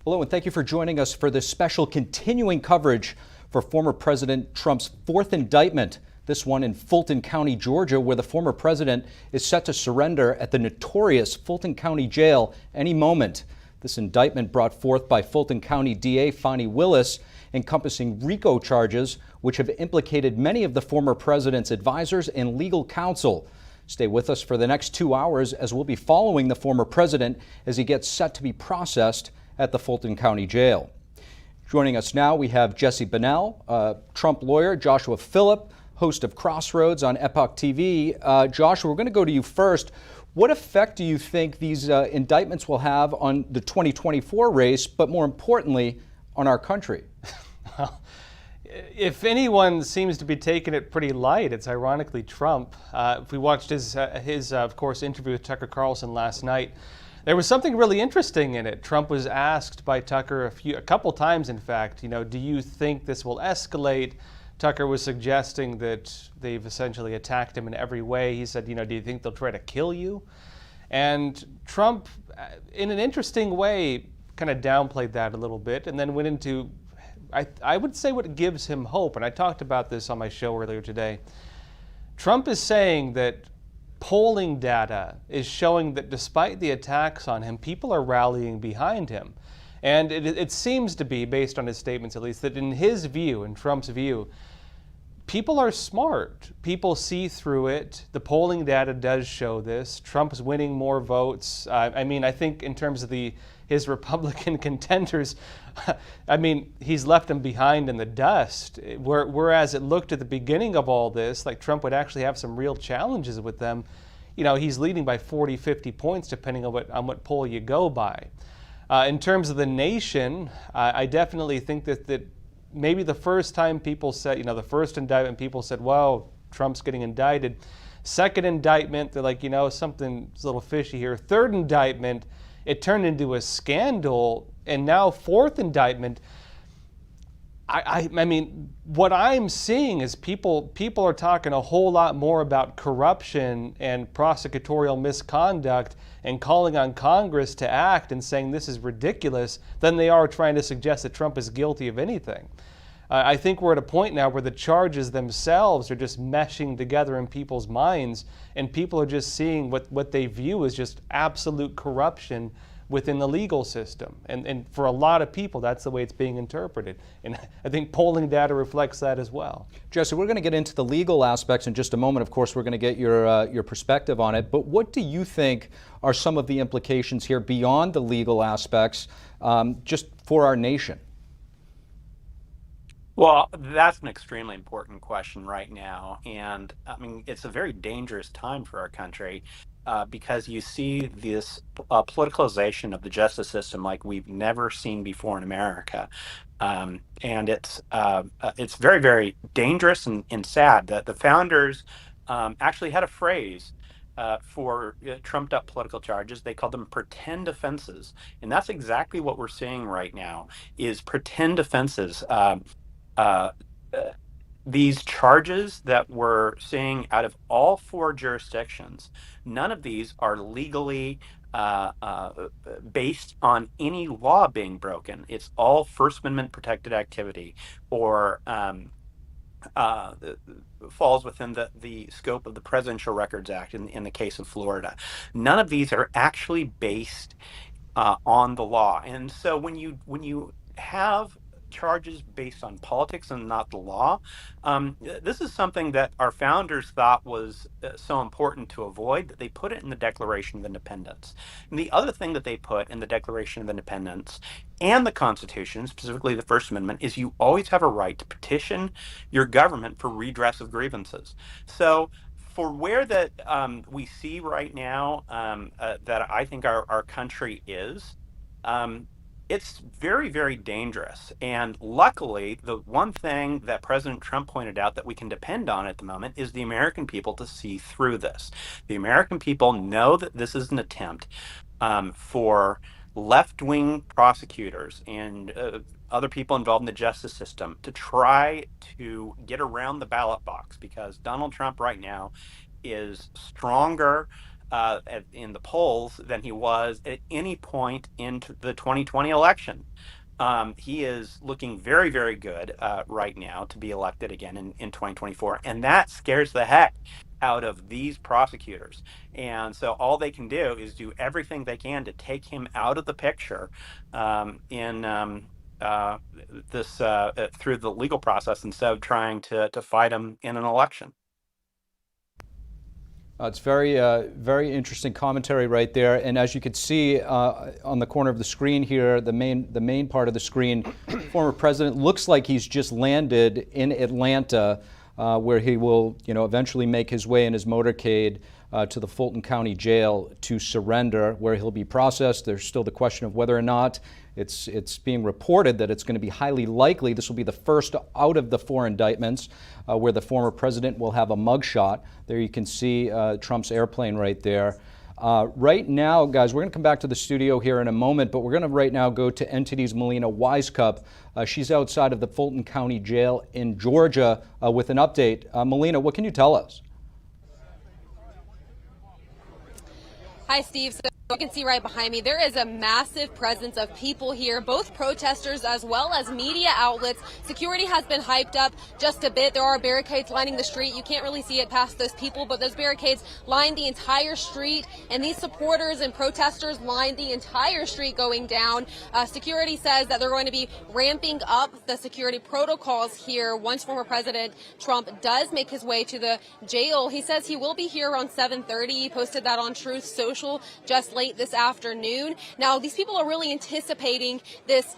Hello, and thank you for joining us for this special continuing coverage for former President Trump's fourth indictment. This one in Fulton County, Georgia, where the former president is set to surrender at the notorious Fulton County Jail any moment. This indictment brought forth by Fulton County DA Fani Willis, encompassing RICO charges, which have implicated many of the former president's advisors and legal counsel. Stay with us for the next 2 hours as we'll be following the former president as he gets set to be processed at the Fulton County Jail. Joining us now, we have Jesse Bunnell, Trump lawyer, Joshua Phillip, host of Crossroads on Epoch TV. Joshua, we're going to go to you first. What effect do you think these indictments will have on the 2024 race, but more importantly, on our country? If anyone seems to be taking it pretty light, it's ironically Trump. If we watched his of course, interview with Tucker Carlson last night, there was something really interesting in it. Trump was asked by Tucker a couple times, in fact, do you think this will escalate? Tucker was suggesting that they've essentially attacked him in every way. He said, do you think they'll try to kill you? And Trump, in an interesting way, kind of downplayed that a little bit and then went into, I would say, what gives him hope. And I talked about this on my show earlier today. Trump is saying that polling data is showing that despite the attacks on him, people are rallying behind him. And it seems to be, based on his statements at least, that in his view, in Trump's view, people are smart. People see through it. The polling data does show this. Trump's winning more votes. I think in terms of his Republican contenders, he's left them behind in the dust. Whereas it looked at the beginning of all this like Trump would actually have some real challenges with them. He's leading by 40, 50 points depending on what poll you go by. In terms of the nation, I definitely think that maybe the first time people said, the first indictment, people said, well, Trump's getting indicted. Second indictment, they're like, something's a little fishy here. Third indictment, it turned into a scandal. And now fourth indictment, what I'm seeing is people are talking a whole lot more about corruption and prosecutorial misconduct and calling on Congress to act and saying this is ridiculous than they are trying to suggest that Trump is guilty of anything. I think we're at a point now where the charges themselves are just meshing together in people's minds, and people are just seeing what they view as just absolute corruption within the legal system. And for a lot of people, that's the way it's being interpreted. And I think polling data reflects that as well. Jesse, we're going to get into the legal aspects in just a moment. Of course, we're going to get your perspective on it. But what do you think are some of the implications here beyond the legal aspects, just for our nation? Well, that's an extremely important question right now. And it's a very dangerous time for our country because you see this politicalization of the justice system like we've never seen before in America. And it's very, very dangerous and sad that the founders actually had a phrase for trumped up political charges. They called them pretend offenses. And that's exactly what we're seeing right now is pretend offenses. These charges that we're seeing out of all four jurisdictions, none of these are legally based on any law being broken. It's all First Amendment protected activity or falls within the scope of the Presidential Records Act in the case of Florida. None of these are actually based on the law. And so when you have charges based on politics and not the law, this is something that our founders thought was so important to avoid that they put it in the Declaration of Independence. And the other thing that they put in the Declaration of Independence and the Constitution, specifically the First Amendment, is you always have a right to petition your government for redress of grievances. So for where that we see right now that I think our country is, it's very, very dangerous. And luckily, the one thing that President Trump pointed out that we can depend on at the moment is the American people to see through this. The American people know that this is an attempt for left-wing prosecutors and other people involved in the justice system to try to get around the ballot box, because Donald Trump right now is stronger in the polls than he was at any point in the 2020 election. He is looking very, very good right now to be elected again in 2024. And that scares the heck out of these prosecutors. And so all they can do is do everything they can to take him out of the picture in through the legal process instead of trying to fight him in an election. It's very interesting commentary right there. And as you can see on the corner of the screen here, the main part of the screen, former president looks like he's just landed in Atlanta, where he will, eventually make his way in his motorcade to the Fulton County Jail to surrender, where he'll be processed. There's still the question of whether or not it's being reported that it's going to be highly likely this will be the first out of the 4 indictments where the former president will have a mugshot. There you can see Trump's airplane right there. Right now, guys, we're going to come back to the studio here in a moment, but we're going to right now go to NTD's Melina Wisecup. She's outside of the Fulton County Jail in Georgia with an update. Melina, what can you tell us? Hi, Steve. So you can see right behind me, there is a massive presence of people here, both protesters as well as media outlets. Security has been hyped up just a bit. There are barricades lining the street. You can't really see it past those people, but those barricades line the entire street, and these supporters and protesters line the entire street going down. Security says that they're going to be ramping up the security protocols here once former President Trump does make his way to the jail. He says he will be here around 7:30. He posted that on Truth Social just late this afternoon. Now, these people are really anticipating this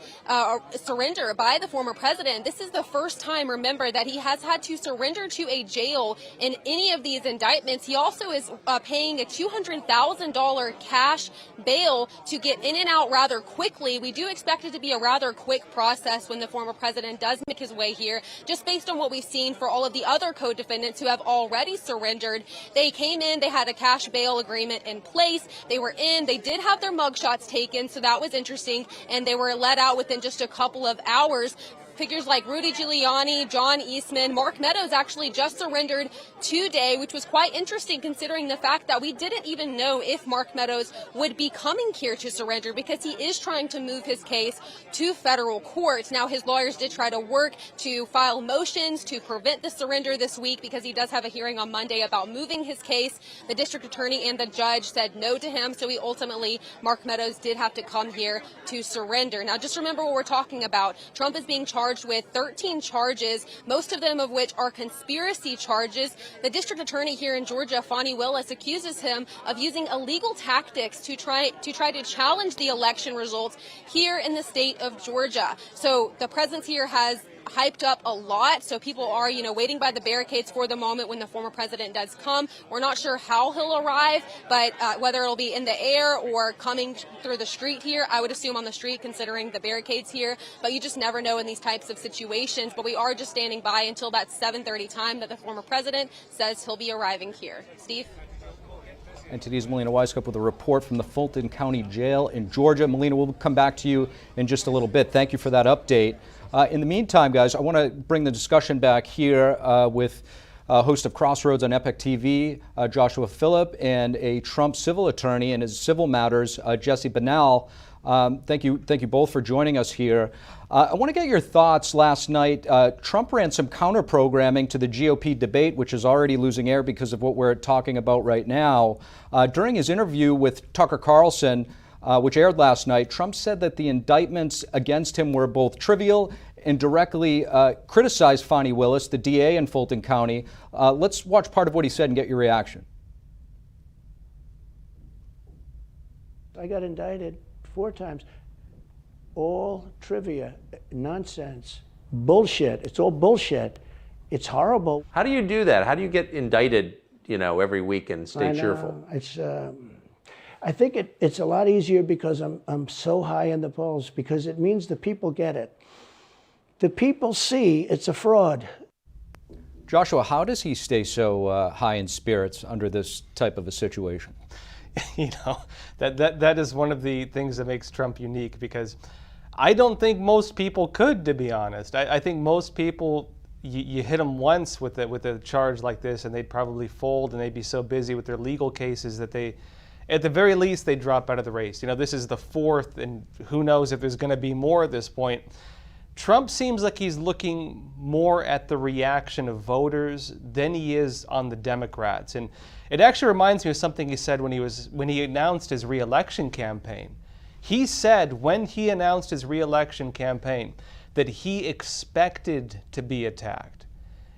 surrender by the former president. This is the first time, remember, that he has had to surrender to a jail in any of these indictments. He also is paying a $200,000 cash bail to get in and out rather quickly. We do expect it to be a rather quick process when the former president does make his way here, just based on what we've seen for all of the other co-defendants who have already surrendered. They came in, they had a cash bail agreement in place. They were in, they did have their mugshots taken, so that was interesting, and they were let out within just a couple of hours. Figures like Rudy Giuliani, John Eastman, Mark Meadows actually just surrendered today, which was quite interesting considering the fact that we didn't even know if Mark Meadows would be coming here to surrender because he is trying to move his case to federal court. Now, his lawyers did try to work to file motions to prevent the surrender this week because he does have a hearing on Monday about moving his case. The district attorney and the judge said no to him, so Mark Meadows did have to come here to surrender. Now, just remember what we're talking about. Trump is being charged with 13 charges, most of them of which are conspiracy charges. The district attorney here in Georgia, Fani Willis, accuses him of using illegal tactics to try to challenge the election results here in the state of Georgia. So the presence here has hyped up a lot, so people are, waiting by the barricades for the moment when the former president does come. We're not sure how he'll arrive, but whether it'll be in the air or coming through the street here, I would assume on the street considering the barricades here, but you just never know in these types of situations. But we are just standing by until that 7:30 time that the former president says he'll be arriving here. Steve? And today's Melina Wisecup with a report from the Fulton County Jail in Georgia. Melina, we'll come back to you in just a little bit. Thank you for that update. In the meantime, guys, I want to bring the discussion back here with host of Crossroads on Epic TV, Joshua Phillip, and a Trump civil attorney in his civil matters, Jesse Banal. Thank you both for joining us here. I want to get your thoughts. Last night, Trump ran some counter-programming to the GOP debate, which is already losing air because of what we're talking about right now. During his interview with Tucker Carlson, which aired last night, Trump said that the indictments against him were both trivial and directly criticized Fani Willis, the DA in Fulton County. Let's watch part of what he said and get your reaction. I got indicted 4 times. All trivia, nonsense, bullshit. It's all bullshit. It's horrible. How do you do that? How do you get indicted, every week and stay cheerful? It's, I think it's a lot easier because I'm so high in the polls, because it means the people get it. The people see it's a fraud. Joshua, how does he stay so high in spirits under this type of a situation? That is one of the things that makes Trump unique, because I don't think most people could, to be honest. I think most people you hit them once with a charge like this, and they'd probably fold, and they'd be so busy with their legal cases that they, at the very least, they drop out of the race. This is the fourth, and who knows if there's going to be more at this point. Trump seems like he's looking more at the reaction of voters than he is on the Democrats. And it actually reminds me of something he said when he announced his re-election campaign. He said when he announced his re-election campaign that he expected to be attacked.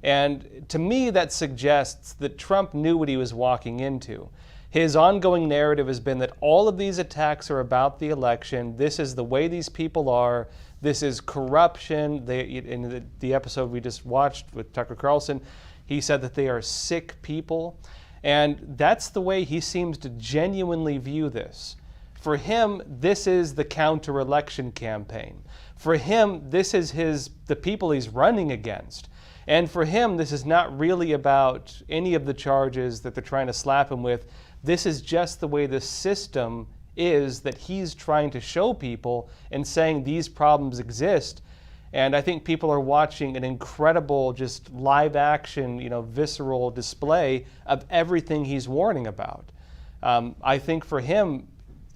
And to me, that suggests that Trump knew what he was walking into. His ongoing narrative has been that all of these attacks are about the election. This is the way these people are. This is corruption. In the episode we just watched with Tucker Carlson, he said that they are sick people. And that's the way he seems to genuinely view this. For him, this is the counter-election campaign. For him, this is the people he's running against. And for him, this is not really about any of the charges that they're trying to slap him with. This is just the way the system is that he's trying to show people and saying these problems exist. And I think people are watching an incredible, just live action, visceral display of everything he's warning about. I think for him,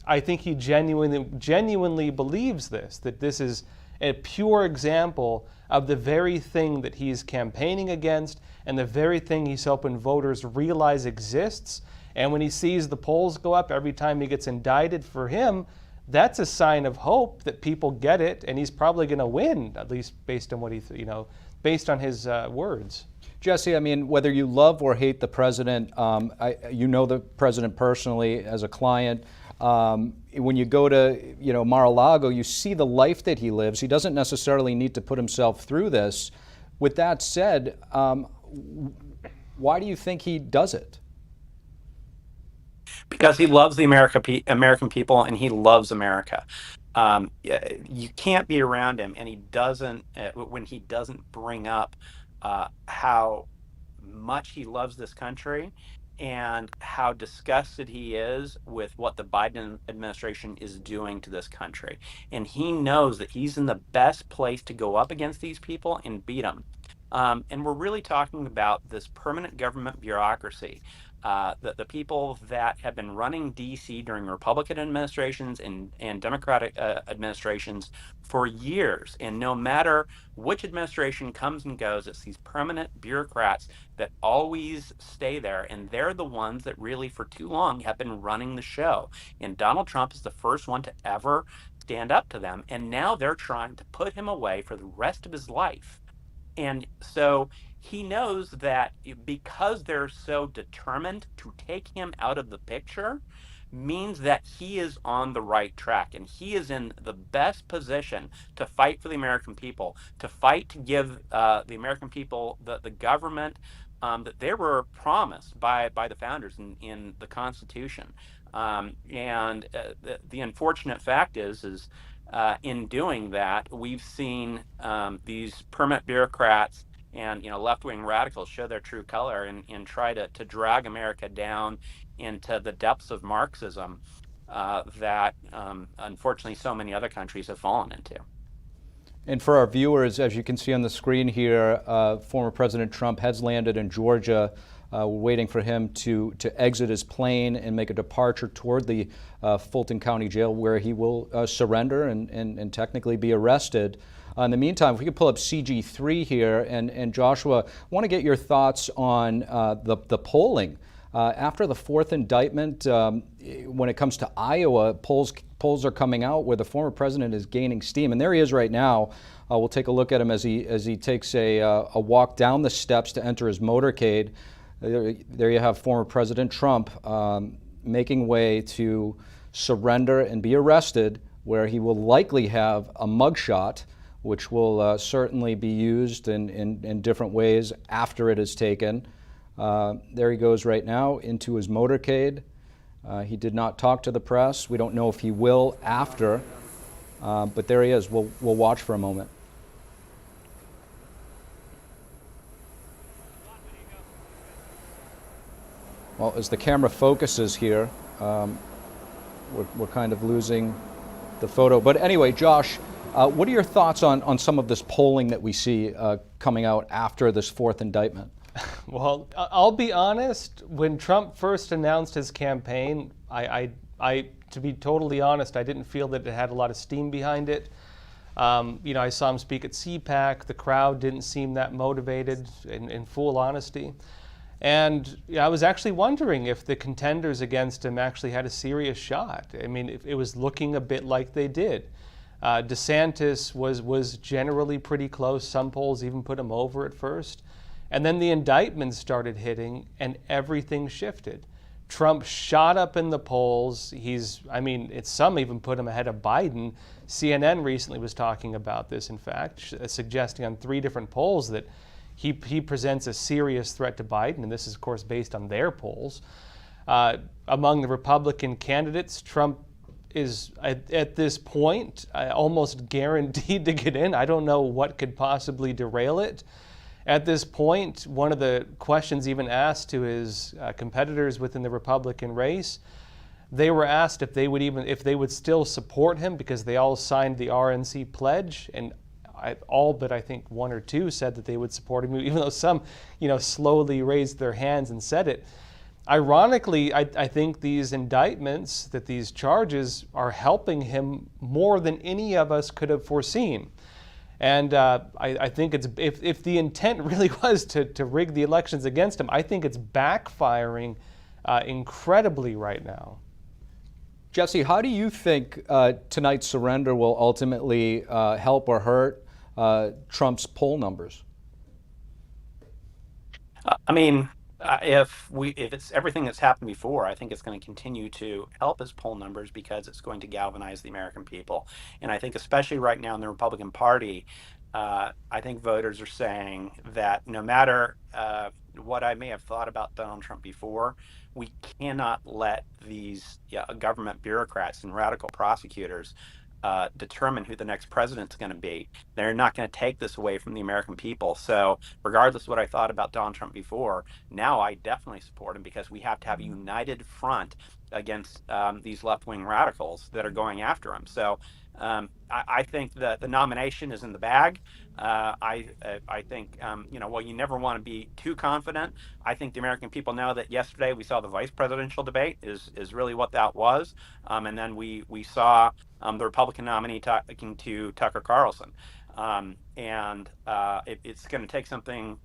I think he genuinely believes this, that this is a pure example of the very thing that he's campaigning against and the very thing he's hoping voters realize exists. And when he sees the polls go up every time he gets indicted, for him, that's a sign of hope that people get it, and he's probably going to win, at least based on what based on his words. Jesse, I mean, whether you love or hate the president, you know the president personally as a client. When you go to, Mar-a-Lago, you see the life that he lives. He doesn't necessarily need to put himself through this. With that said, why do you think he does it? Because he loves the American people, and he loves America. You can't be around him, and he doesn't when he doesn't bring up how much he loves this country and how disgusted he is with what the Biden administration is doing to this country. And he knows that he's in the best place to go up against these people and beat them. And we're really talking about this permanent government bureaucracy. The people that have been running D.C. during Republican administrations and Democratic administrations for years. And no matter which administration comes and goes, it's these permanent bureaucrats that always stay there. And they're the ones that really, for too long, have been running the show. And Donald Trump is the first one to ever stand up to them. And now they're trying to put him away for the rest of his life. And so he knows that because they're so determined to take him out of the picture means that he is on the right track, and he is in the best position to fight for the American people, to fight to give the American people the government that they were promised by the founders in the Constitution. And the unfortunate fact is in doing that, we've seen these permanent bureaucrats and left-wing radicals show their true color and try to drag America down into the depths of Marxism that unfortunately so many other countries have fallen into. And for our viewers, as you can see on the screen here, former President Trump has landed in Georgia. We're waiting for him to exit his plane and make a departure toward the Fulton County Jail, where he will surrender and technically be arrested. In the meantime, if we could pull up CG3 here, and Joshua, I want to get your thoughts on the polling. After the fourth indictment, when it comes to Iowa, polls are coming out where the former president is gaining steam, and there he is right now. We'll take a look at him as he takes a walk down the steps to enter his motorcade. There you have former President Trump making way to surrender and be arrested, where he will likely have a mugshot, which will certainly be used in different ways after it is taken. There he goes right now into his motorcade. He did not talk to the press. We don't know if he will after, but there he is. We'll watch for a moment. Well, as the camera focuses here, we're kind of losing the photo. But anyway, Josh, What are your thoughts on some of this polling that we see coming out after this fourth indictment? Well, I'll be honest, when Trump first announced his campaign, to be totally honest, I didn't feel that it had a lot of steam behind it. I saw him speak at CPAC. The crowd didn't seem that motivated, in full honesty. And I was actually wondering if the contenders against him actually had a serious shot. I mean, it was looking a bit like they did. DeSantis was generally pretty close. Some polls even put him over at first. And then the indictments started hitting and everything shifted. Trump shot up in the polls. Some even put him ahead of Biden. CNN recently was talking about this, in fact, suggesting on 3 different polls that he presents a serious threat to Biden, and this is, of course, based on their polls. Among the Republican candidates, Trump is, at this point, almost guaranteed to get in. I don't know what could possibly derail it. At this point, one of the questions even asked to his competitors within the Republican race, they were asked if they would still support him because they all signed the RNC pledge, and all but I think 1 or 2 said that they would support him, even though some, slowly raised their hands and said it. Ironically, I think these indictments, that these charges are helping him more than any of us could have foreseen. And I think if the intent really was to rig the elections against him, I think it's backfiring incredibly right now. Jesse, how do you think tonight's surrender will ultimately help or hurt Trump's poll numbers? If it's everything that's happened before, I think it's going to continue to help his poll numbers because it's going to galvanize the American people. And I think especially right now in the Republican Party, I think voters are saying that no matter what I may have thought about Donald Trump before, we cannot let these government bureaucrats and radical prosecutors determine who the next president's going to be. They're not going to take this away from the American people. So regardless of what I thought about Donald Trump before, now I definitely support him because we have to have a united front against these left-wing radicals that are going after him. So I think that the nomination is in the bag. I think, while you never want to be too confident, I think the American people know that yesterday we saw the vice presidential debate is really what that was. And then we saw the Republican nominee talking to Tucker Carlson. It's going to take something.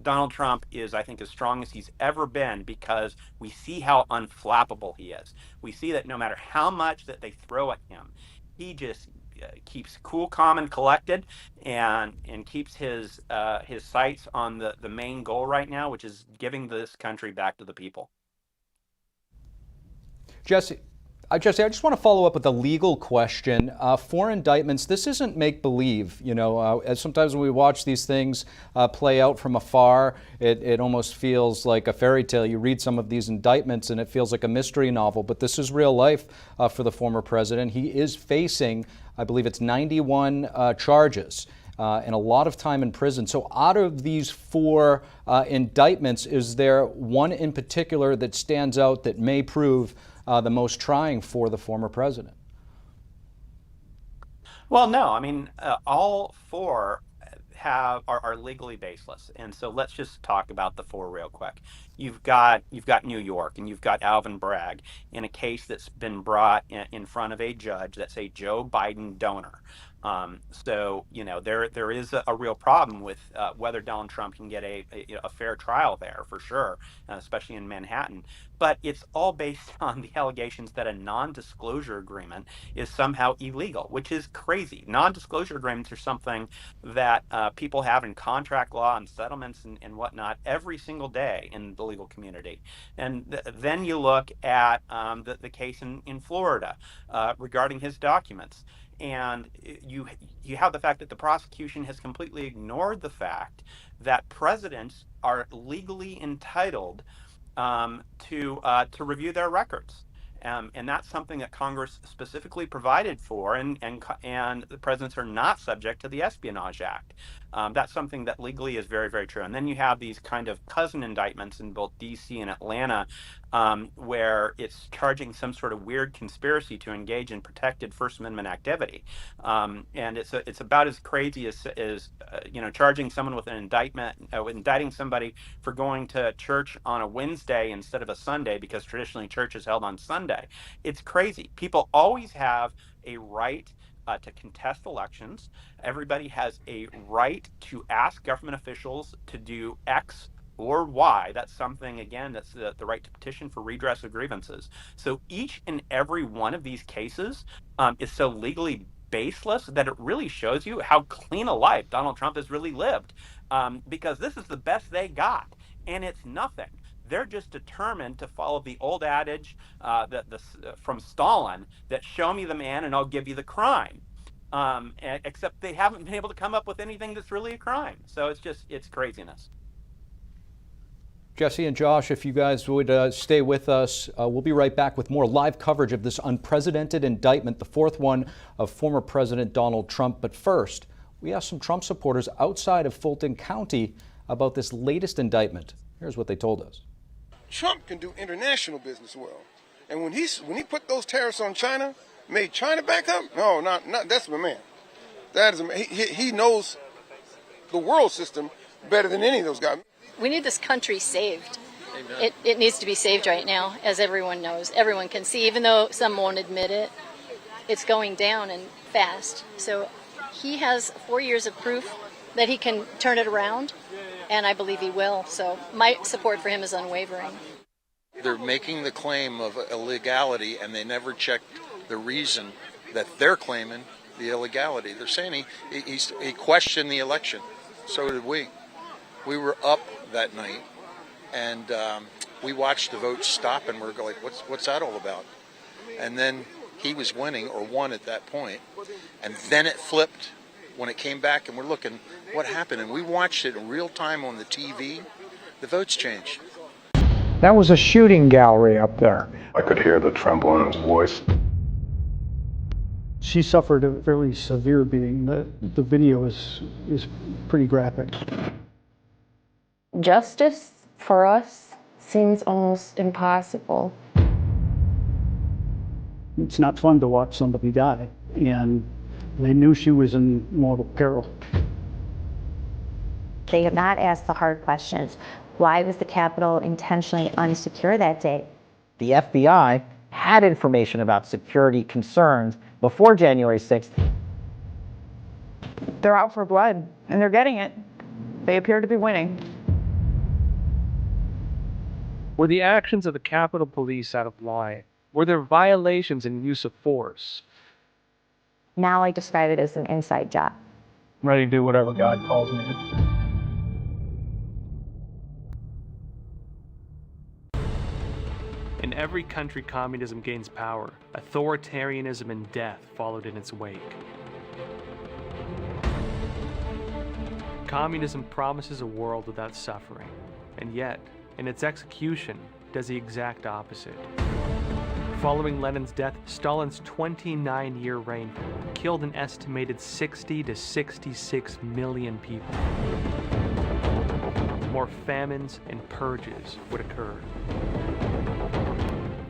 Donald Trump is, I think, as strong as he's ever been because we see how unflappable he is. We see that no matter how much that they throw at him, he just keeps cool, calm, and collected, and keeps his sights on the main goal right now, which is giving this country back to the people. Jesse, I just want to follow up with a legal question. 4 indictments, this isn't make-believe. As sometimes when we watch these things play out from afar, it almost feels like a fairy tale. You read some of these indictments and it feels like a mystery novel, but this is real life for the former president. He is facing, I believe it's 91 charges. And a lot of time in prison. So out of these 4 indictments, is there one in particular that stands out that may prove the most trying for the former president? Well, no. All 4 are legally baseless, and so let's just talk about the 4 real quick. You've got New York, and you've got Alvin Bragg in a case that's been brought in front of a judge that's a Joe Biden donor. There is a real problem with whether Donald Trump can get a fair trial there, for sure, especially in Manhattan. But it's all based on the allegations that a non-disclosure agreement is somehow illegal, which is crazy. Non-disclosure agreements are something that people have in contract law and settlements and whatnot every single day in the legal community. And then you look at the case in Florida regarding his documents. And you have the fact that the prosecution has completely ignored the fact that presidents are legally entitled to review their records. And that's something that Congress specifically provided for, and the presidents are not subject to the Espionage Act. That's something that legally is very, very true. And then you have these kind of cousin indictments in both D.C. and Atlanta, where it's charging some sort of weird conspiracy to engage in protected First Amendment activity. And it's about as crazy as charging someone with an indictment, indicting somebody for going to church on a Wednesday instead of a Sunday, because traditionally church is held on Sunday. It's crazy. People always have a right to contest elections. Everybody has a right to ask government officials to do X or Y. That's something, again, that's the right to petition for redress of grievances. So each and every one of these cases is so legally baseless that it really shows you how clean a life Donald Trump has really lived, because this is the best they got, and it's nothing. They're just determined to follow the old adage from Stalin, that show me the man and I'll give you the crime. Except they haven't been able to come up with anything that's really a crime. So it's craziness. Jesse and Josh, if you guys would stay with us, we'll be right back with more live coverage of this unprecedented indictment, the fourth one of former President Donald Trump. But first, we asked some Trump supporters outside of Fulton County about this latest indictment. Here's what they told us. Trump can do international business well, and when he put those tariffs on China, made China back up. No, not that's my man. That is he knows the world system better than any of those guys. We need this country saved. It needs to be saved right now, as everyone knows. Everyone can see, even though some won't admit it. It's going down and fast. So he has 4 years of proof that he can turn it around, and I believe he will. So my support for him is unwavering. They're making the claim of illegality, and they never checked the reason that they're claiming the illegality. They're saying he questioned the election. So did we. We were up that night, and we watched the vote stop, and we're going, what's that all about? And then he was winning, or won at that point, and then it flipped when it came back, and we're looking, what happened? And we watched it in real time on the TV. The votes changed. That was a shooting gallery up there. I could hear the tremble in his voice. She suffered a very severe beating. The video is pretty graphic. Justice for us seems almost impossible. It's not fun to watch somebody die, and they knew she was in mortal peril. They have not asked the hard questions. Why was the Capitol intentionally unsecure that day? The FBI had information about security concerns before January 6th. They're out for blood, and they're getting it. They appear to be winning. Were the actions of the Capitol Police out of line? Were there violations and use of force? Now I describe it as an inside job. I'm ready to do whatever God calls me to do. In every country communism gains power, authoritarianism and death followed in its wake. Communism promises a world without suffering, and yet, in its execution, does the exact opposite. Following Lenin's death, Stalin's 29-year reign killed an estimated 60 to 66 million people. More famines and purges would occur.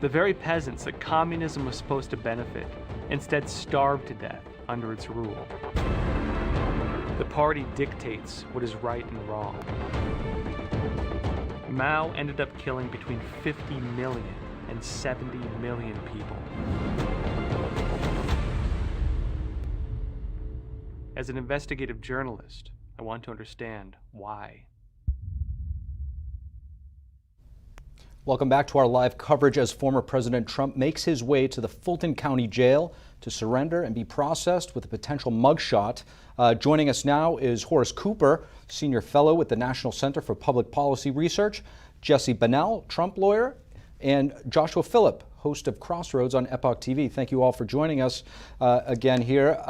The very peasants that communism was supposed to benefit instead starved to death under its rule. The party dictates what is right and wrong. Mao ended up killing between 50 million and 70 million people. As an investigative journalist, I want to understand why. Welcome back to our live coverage as former President Trump makes his way to the Fulton County Jail to surrender and be processed with a potential mugshot. Joining us now is Horace Cooper, Senior Fellow with the National Center for Public Policy Research, Jesse Bunnell, Trump lawyer, and Joshua Phillip, host of Crossroads on Epoch TV. Thank you all for joining us again here.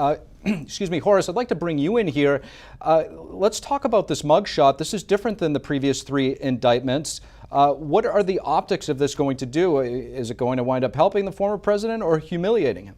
Excuse me, Horace, I'd like to bring you in here. Let's talk about this mugshot. This is different than the previous three indictments. What are the optics of this going to do? Is it going to wind up helping the former president or humiliating him?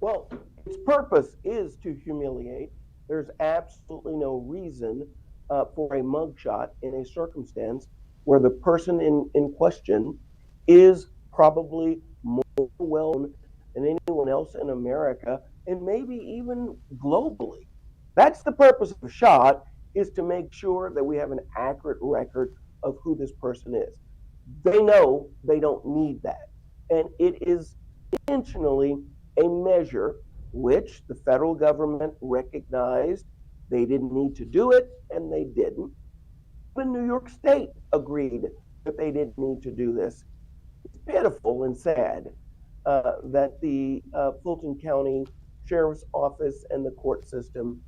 Well, its purpose is to humiliate. There's absolutely no reason for a mugshot in a circumstance where the person in question is probably more well known than anyone else in America and maybe even globally. That's the purpose of a shot, is to make sure that we have an accurate record of who this person is. They know they don't need that. And it is intentionally a measure which the federal government recognized they didn't need to do it, and they didn't. Even New York State agreed that they didn't need to do this. It's pitiful and sad that the Fulton County Sheriff's Office and the court system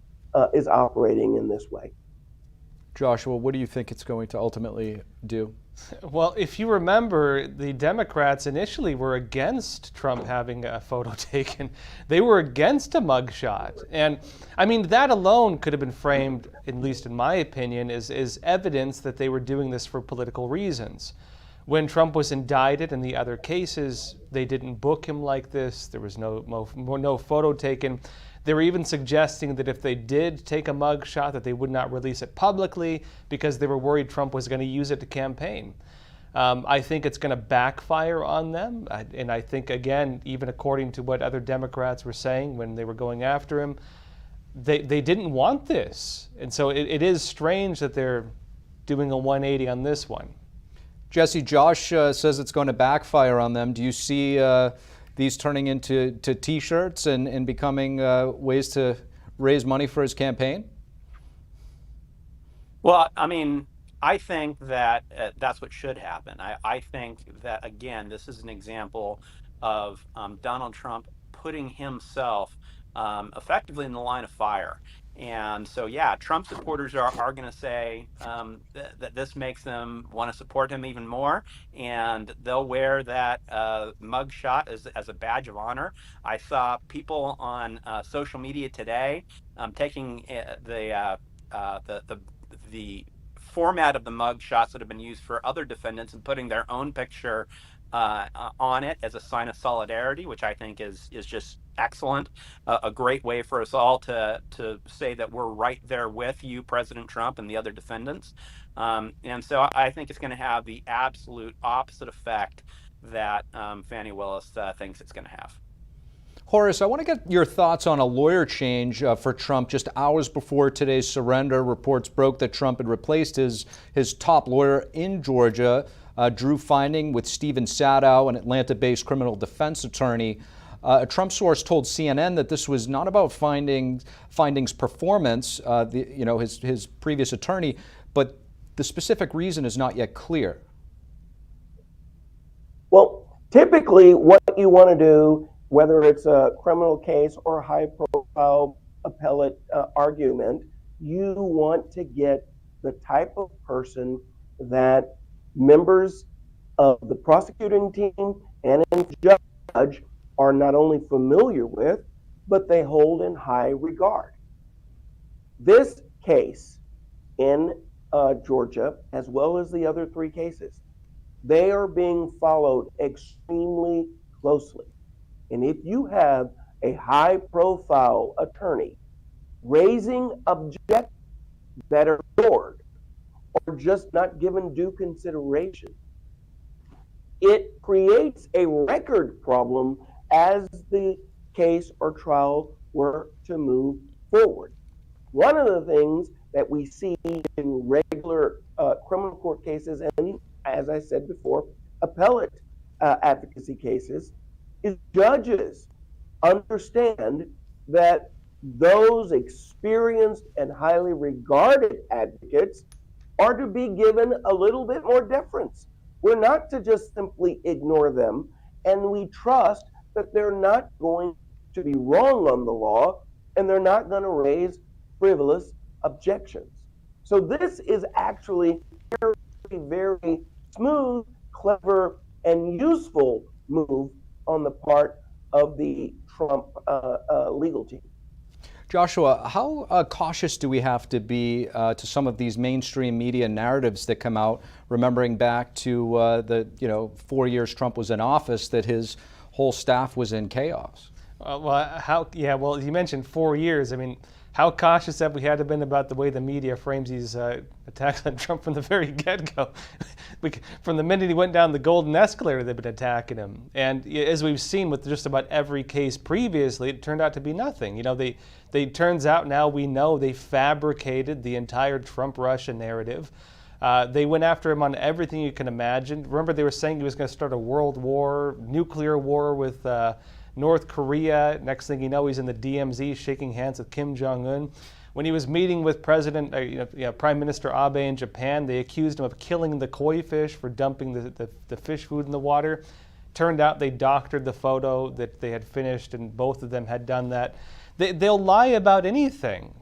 is operating in this way. Joshua, what do you think it's going to ultimately do? Well, if you remember, the Democrats initially were against Trump having a photo taken. They were against a mugshot. And I mean, that alone could have been framed, at least in my opinion, as evidence that they were doing this for political reasons. When Trump was indicted in the other cases, they didn't book him like this. There was no photo taken. They were even suggesting that if they did take a mugshot, that they would not release it publicly because they were worried Trump was going to use it to campaign. I think it's going to backfire on them. And I think, again, even according to what other Democrats were saying when they were going after him, they didn't want this. And so it is strange that they're doing a 180 on this one. Jesse, Josh says it's going to backfire on them. Do you see these turning into T-shirts and becoming ways to raise money for his campaign? Well, I mean, I think that that's what should happen. I think that, again, this is an example of Donald Trump putting himself effectively in the line of fire. And so, yeah, Trump supporters are going to say that this makes them want to support him even more, and they'll wear that mugshot as a badge of honor. I saw people on social media today taking the format of the mug shots that have been used for other defendants and putting their own picture on it as a sign of solidarity, which I think is just excellent. A great way for us all to say that we're right there with you, President Trump, and the other defendants. And so I think it's going to have the absolute opposite effect that Fani Willis thinks it's going to have. Horace, I want to get your thoughts on a lawyer change for Trump. Just hours before today's surrender, reports broke that Trump had replaced his top lawyer in Georgia, Drew Finding, with Stephen Sadow, an Atlanta-based criminal defense attorney. A Trump source told CNN that this was not about Finding's performance, his previous attorney, but the specific reason is not yet clear. Well, typically what you want to do, whether it's a criminal case or a high-profile appellate argument, you want to get the type of person that members of the prosecuting team and the judge are not only familiar with, but they hold in high regard. This case in Georgia, as well as the other three cases, they are being followed extremely closely. And if you have a high-profile attorney raising objections that are ignored or just not given due consideration, it creates a record problem as the case or trial were to move forward. One of the things that we see in regular criminal court cases and, as I said before, appellate advocacy cases is judges understand that those experienced and highly regarded advocates are to be given a little bit more deference. We're not to just simply ignore them, and we trust that they're not going to be wrong on the law and they're not going to raise frivolous objections. So this is actually a very, very smooth, clever, and useful move on the part of the Trump legal team. Joshua, how cautious do we have to be to some of these mainstream media narratives that come out, remembering back to the 4 years Trump was in office, that his whole staff was in chaos? Well, you mentioned 4 years. I mean, how cautious have we had to been about the way the media frames these attacks on Trump from the very get-go? From the minute he went down the golden escalator, they've been attacking him. And as we've seen with just about every case previously, it turned out to be nothing. You know, they turns out now we know they fabricated the entire Trump-Russia narrative. They went after him on everything you can imagine. Remember, they were saying he was going to start a world war, nuclear war with North Korea. Next thing you know, he's in the DMZ shaking hands with Kim Jong-un. When he was meeting with Prime Minister Abe in Japan, they accused him of killing the koi fish for dumping the fish food in the water. Turned out they doctored the photo that they had finished, and both of them had done that. They'll lie about anything.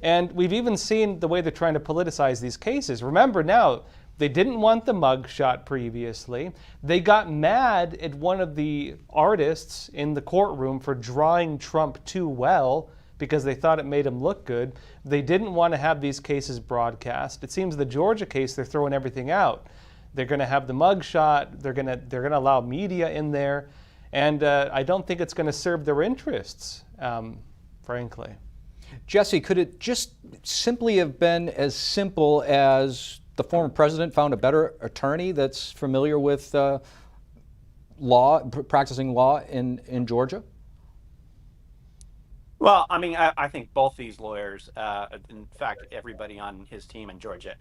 And we've even seen the way they're trying to politicize these cases. Remember now, they didn't want the mugshot previously. They got mad at one of the artists in the courtroom for drawing Trump too well because they thought it made him look good. They didn't want to have these cases broadcast. It seems the Georgia case, they're throwing everything out. They're going to have the mugshot. They're going to allow media in there. And I don't think it's going to serve their interests, frankly. Jesse, could it just simply have been as simple as the former president found a better attorney that's familiar with practicing law in Georgia? Well, I mean, I think both these lawyers, in fact, everybody on his team in Georgia,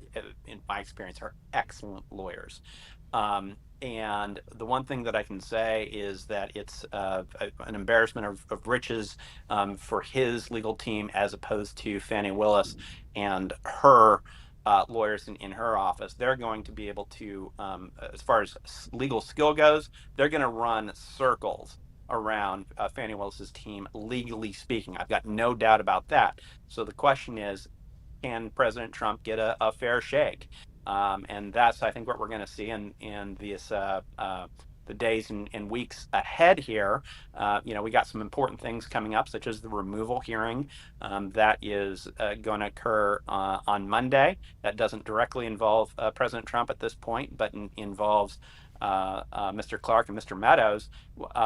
in my experience, are excellent lawyers. And the one thing that I can say is that it's an embarrassment of riches for his legal team as opposed to Fani Willis and her lawyers in her office. They're going to be able to, as far as legal skill goes, they're going to run circles around Fani Willis's team, legally speaking. I've got no doubt about that. So the question is, can President Trump get a fair shake? And that's, I think, what we're going to see in these the days and weeks ahead here. We got some important things coming up, such as the removal hearing that is going to occur on Monday. That doesn't directly involve President Trump at this point, but involves Mr. Clark and Mr. Meadows,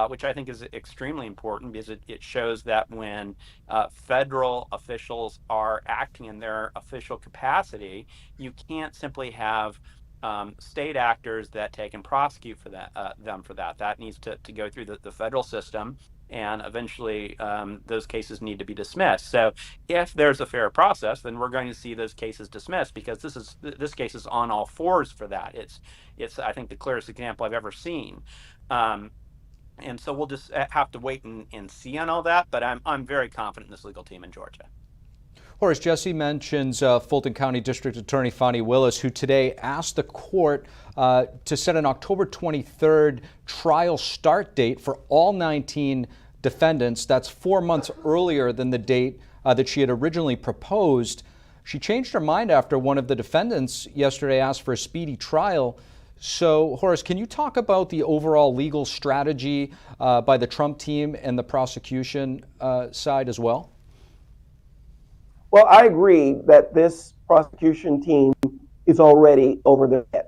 which I think is extremely important because it shows that when federal officials are acting in their official capacity, you can't simply have state actors that take and prosecute for them for that. That needs to go through the federal system, and eventually those cases need to be dismissed. So if there's a fair process, then we're going to see those cases dismissed, because this case is on all fours for that. It's I think the clearest example I've ever seen. And so we'll just have to wait and see on all that. But I'm very confident in this legal team in Georgia. Horace, Jesse mentions Fulton County District Attorney Fani Willis, who today asked the court to set an October 23rd trial start date for all 19 defendants. That's 4 months earlier than the date that she had originally proposed. She changed her mind after one of the defendants yesterday asked for a speedy trial. So, Horace, can you talk about the overall legal strategy by the Trump team and the prosecution side as well? Well, I agree that this prosecution team is already over their head,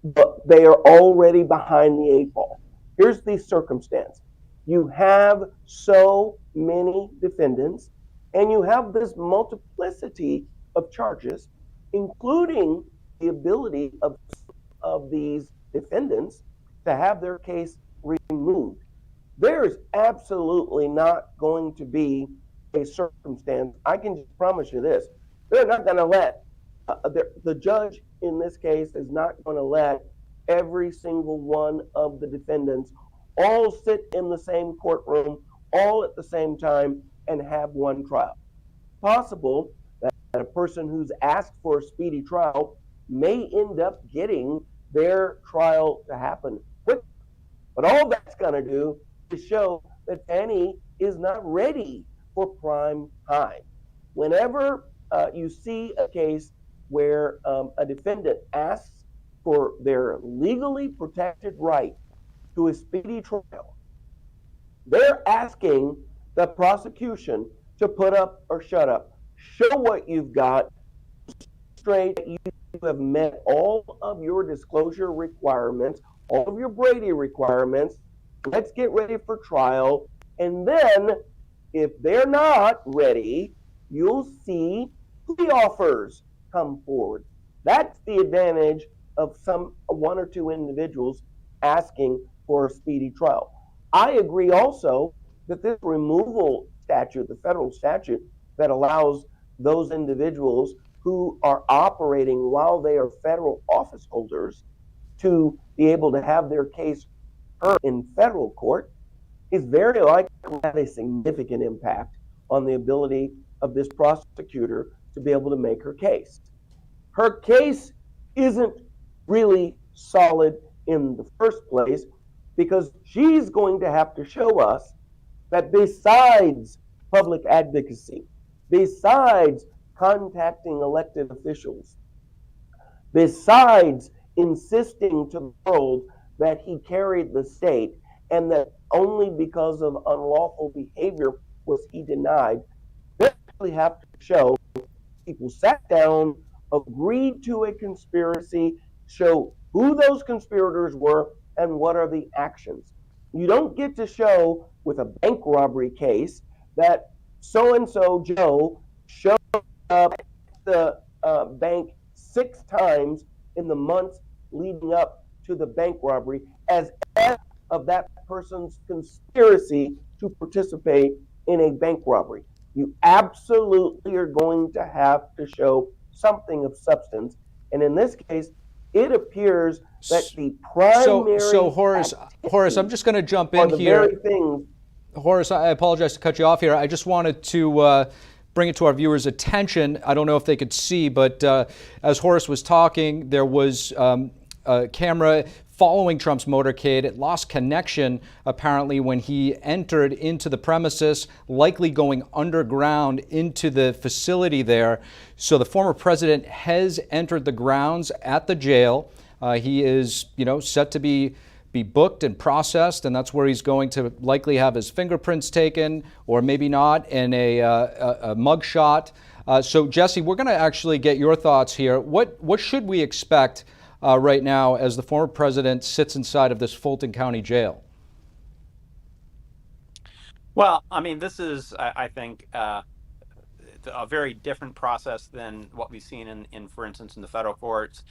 but they are already behind the 8 ball. Here's the circumstance. You have so many defendants, and you have this multiplicity of charges, including the ability of these defendants to have their case removed. There is absolutely not going to be a circumstance. I can just promise you this: they're not going to let the judge in this case is not going to let every single one of the defendants all sit in the same courtroom all at the same time and have one trial. Possible that a person who's asked for a speedy trial may end up getting their trial to happen quick. But all that's going to do is show that Fani is not ready for prime time. Whenever you see a case where a defendant asks for their legally protected right to a speedy trial, they're asking the prosecution to put up or shut up. Show what you've got, straight that you have met all of your disclosure requirements, all of your Brady requirements. Let's get ready for trial. And then, if they're not ready, you'll see plea offers come forward. That's the advantage of one or two individuals asking for a speedy trial. I agree also that this removal statute, the federal statute that allows those individuals who are operating while they are federal office holders to be able to have their case heard in federal court, is very likely to have a significant impact on the ability of this prosecutor to be able to make her case. Her case isn't really solid in the first place because she's going to have to show us that besides public advocacy, besides contacting elected officials, besides insisting to the world that he carried the state and that only because of unlawful behavior was he denied, they really have to show people sat down, agreed to a conspiracy, show who those conspirators were and what are the actions. You don't get to show with a bank robbery case that so-and-so Joe showed up at the bank 6 times in the months leading up to the bank robbery as evidence of that person's conspiracy to participate in a bank robbery. You absolutely are going to have to show something of substance. And in this case, it appears that the primary So Horace, I'm just going to jump in here. Horace, I apologize to cut you off here. I just wanted to bring it to our viewers' attention. I don't know if they could see, but as Horace was talking, there was a camera following Trump's motorcade. It lost connection, apparently, when he entered into the premises, likely going underground into the facility there. So the former president has entered the grounds at the jail. He is, set to be booked and processed, and that's where he's going to likely have his fingerprints taken, or maybe not, in a mugshot. So Jesse, we're going to actually get your thoughts here. What should we expect right now as the former president sits inside of this Fulton County jail? Well, I mean, this is, I think, a very different process than what we've seen in for instance, in the federal courts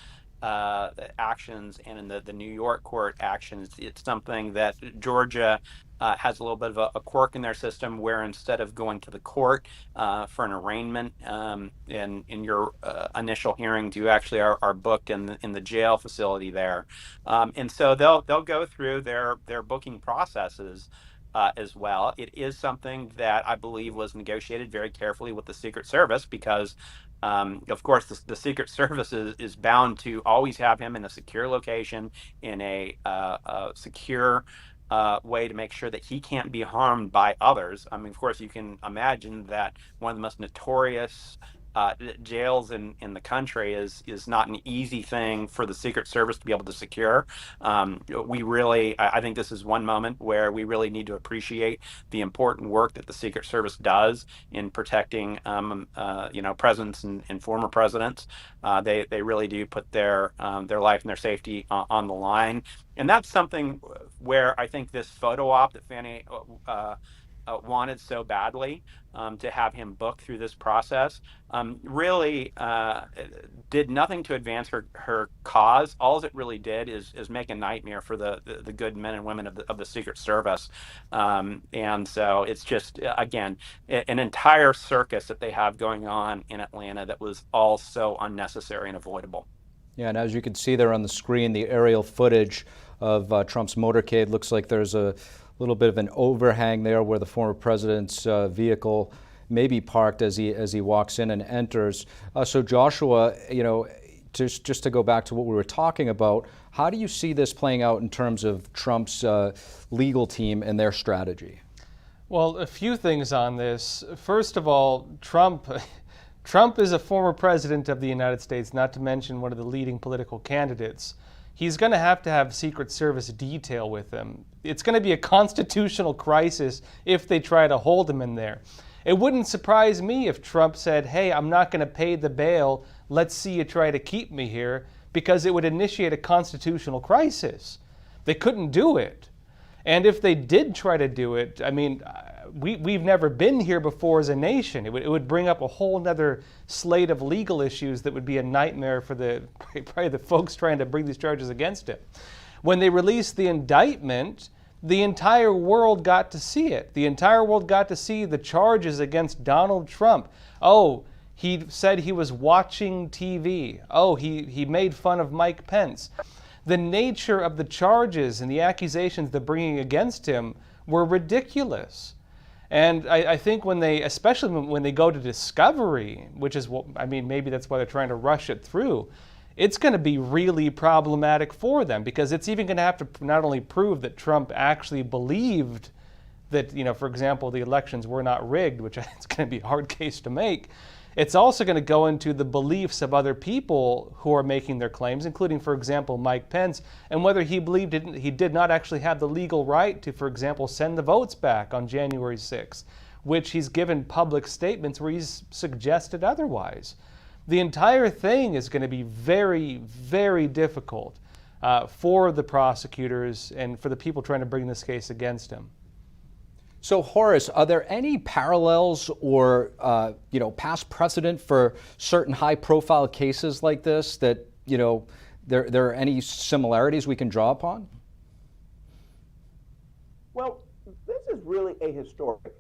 actions and in the New York court actions. It's something that Georgia has a little bit of a quirk in their system where instead of going to the court for an arraignment in your initial hearings, you actually are booked in the jail facility there. And so they'll go through their booking processes as well. It is something that I believe was negotiated very carefully with the Secret Service because, of course, the Secret Service is bound to always have him in a secure location, in a secure way to make sure that he can't be harmed by others. I mean, of course, you can imagine that one of the most notorious jails in the country is not an easy thing for the Secret Service to be able to secure. I think this is one moment where we really need to appreciate the important work that the Secret Service does in protecting, presidents and former presidents. They really do put their life and their safety on the line, and that's something where I think this photo op that Fannie wanted so badly to have him book through this process really did nothing to advance her cause. All it really did is make a nightmare for the good men and women of the Secret Service. And so it's just, again, an entire circus that they have going on in Atlanta that was all so unnecessary and avoidable. Yeah, and as you can see there on the screen, the aerial footage of Trump's motorcade looks like there's a little bit of an overhang there where the former president's vehicle may be parked as he walks in and enters. So Joshua, just to go back to what we were talking about, how do you see this playing out in terms of Trump's legal team and their strategy? Well, a few things on this. First of all, Trump is a former president of the United States, not to mention one of the leading political candidates. He's going to have Secret Service detail with him. It's going to be a constitutional crisis if they try to hold him in there. It wouldn't surprise me if Trump said, hey, I'm not going to pay the bail. Let's see you try to keep me here, because it would initiate a constitutional crisis. They couldn't do it. And if they did try to do it, I mean, we've never been here before as a nation. It would bring up a whole nother slate of legal issues that would be a nightmare for probably the folks trying to bring these charges against him. When they released the indictment, the entire world got to see it. The entire world got to see the charges against Donald Trump. Oh, he said he was watching TV. Oh, he made fun of Mike Pence. The nature of the charges and the accusations they're bringing against him were ridiculous. And I think especially when they go to discovery, which is what, I mean, maybe that's why they're trying to rush it through, it's going to be really problematic for them, because it's even going to have to not only prove that Trump actually believed that, for example, the elections were not rigged, which I think is going to be a hard case to make. It's also going to go into the beliefs of other people who are making their claims, including, for example, Mike Pence, and whether he believed he did not actually have the legal right to, for example, send the votes back on January 6th, which he's given public statements where he's suggested otherwise. The entire thing is going to be very, very difficult for the prosecutors and for the people trying to bring this case against him. So, Horace, are there any parallels or past precedent for certain high-profile cases like this that there are any similarities we can draw upon? Well, this is really ahistoric.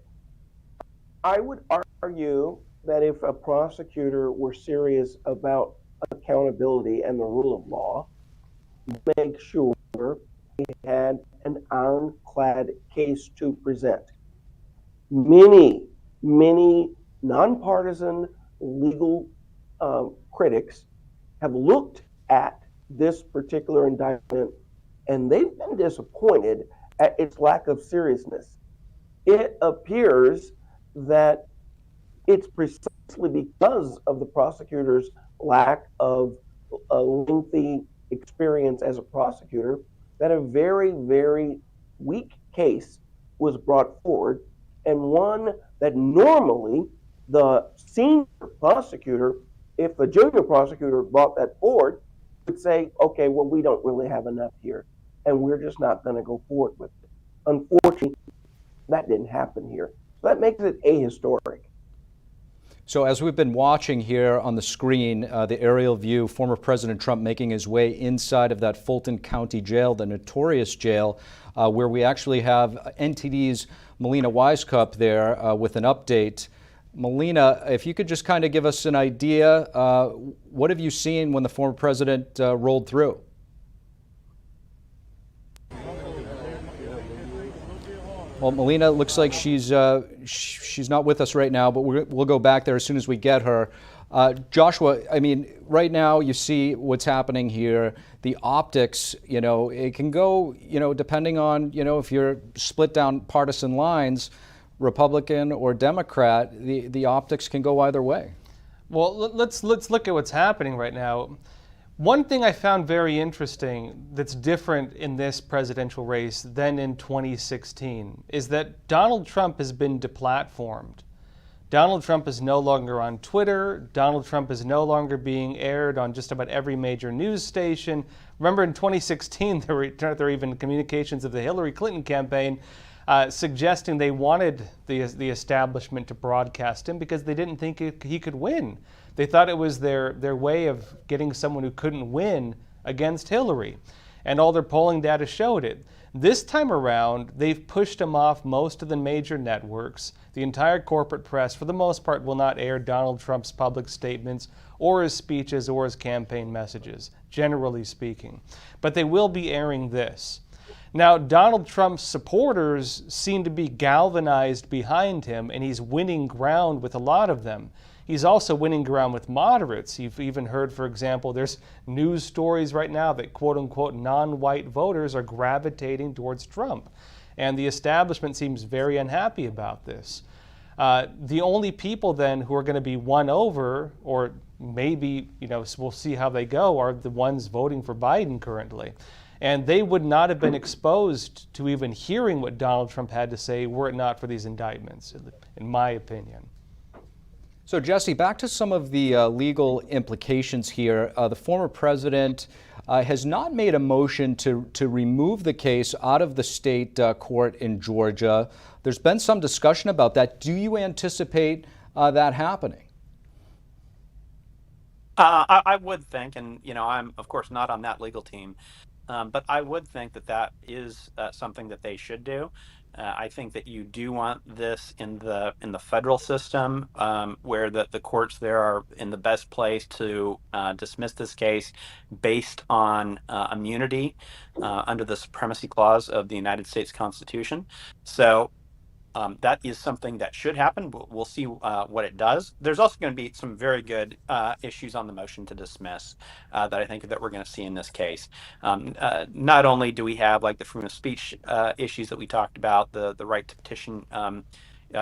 I would argue that if a prosecutor were serious about accountability and the rule of law, make sure he had an ironclad case to present. Many nonpartisan legal critics have looked at this particular indictment, and they've been disappointed at its lack of seriousness. It appears that it's precisely because of the prosecutor's lack of a lengthy experience as a prosecutor that a very, very weak case was brought forward, and one that normally the senior prosecutor, if the junior prosecutor brought that forward, would say, okay, well, we don't really have enough here, and we're just not going to go forward with it. Unfortunately, that didn't happen here. So that makes it ahistoric. So as we've been watching here on the screen, the aerial view, former President Trump making his way inside of that Fulton County jail, the notorious jail, where we actually have NTD's Melina Wisecup there with an update. Melina, if you could just kind of give us an idea, what have you seen when the former president rolled through? Well, Melina, looks like she's not with us right now, but we'll go back there as soon as we get her. Joshua, I mean, right now you see what's happening here. The optics, it can go, depending on, if you're split down partisan lines, Republican or Democrat, the optics can go either way. Well, let's look at what's happening right now. One thing I found very interesting that's different in this presidential race than in 2016 is that Donald Trump has been deplatformed. Donald Trump is no longer on Twitter. Donald Trump is no longer being aired on just about every major news station. Remember in 2016, there were even communications of the Hillary Clinton campaign suggesting they wanted the establishment to broadcast him because they didn't think he could win. They thought it was their way of getting someone who couldn't win against Hillary. And all their polling data showed it. This time around, they've pushed him off most of the major networks. The entire corporate press, for the most part, will not air Donald Trump's public statements or his speeches or his campaign messages, generally speaking. But they will be airing this. Now, Donald Trump's supporters seem to be galvanized behind him, and he's winning ground with a lot of them. He's also winning ground with moderates. You've even heard, for example, there's news stories right now that quote-unquote non-white voters are gravitating towards Trump. And the establishment seems very unhappy about this. The only people then who are going to be won over, or maybe, we'll see how they go, are the ones voting for Biden currently. And they would not have been exposed to even hearing what Donald Trump had to say were it not for these indictments, in my opinion. So, Jesse, back to some of the legal implications here. The former president has not made a motion to remove the case out of the state court in Georgia. There's been some discussion about that. Do you anticipate that happening? I would think, and I'm of course not on that legal team, but I would think that is something that they should do. I think that you do want this in the federal system, where the courts there are in the best place to dismiss this case based on immunity under the Supremacy Clause of the United States Constitution. So that is something that should happen. We'll see what it does. There's also going to be some very good issues on the motion to dismiss that I think that we're going to see in this case. Not only do we have like the freedom of speech issues that we talked about, the right to petition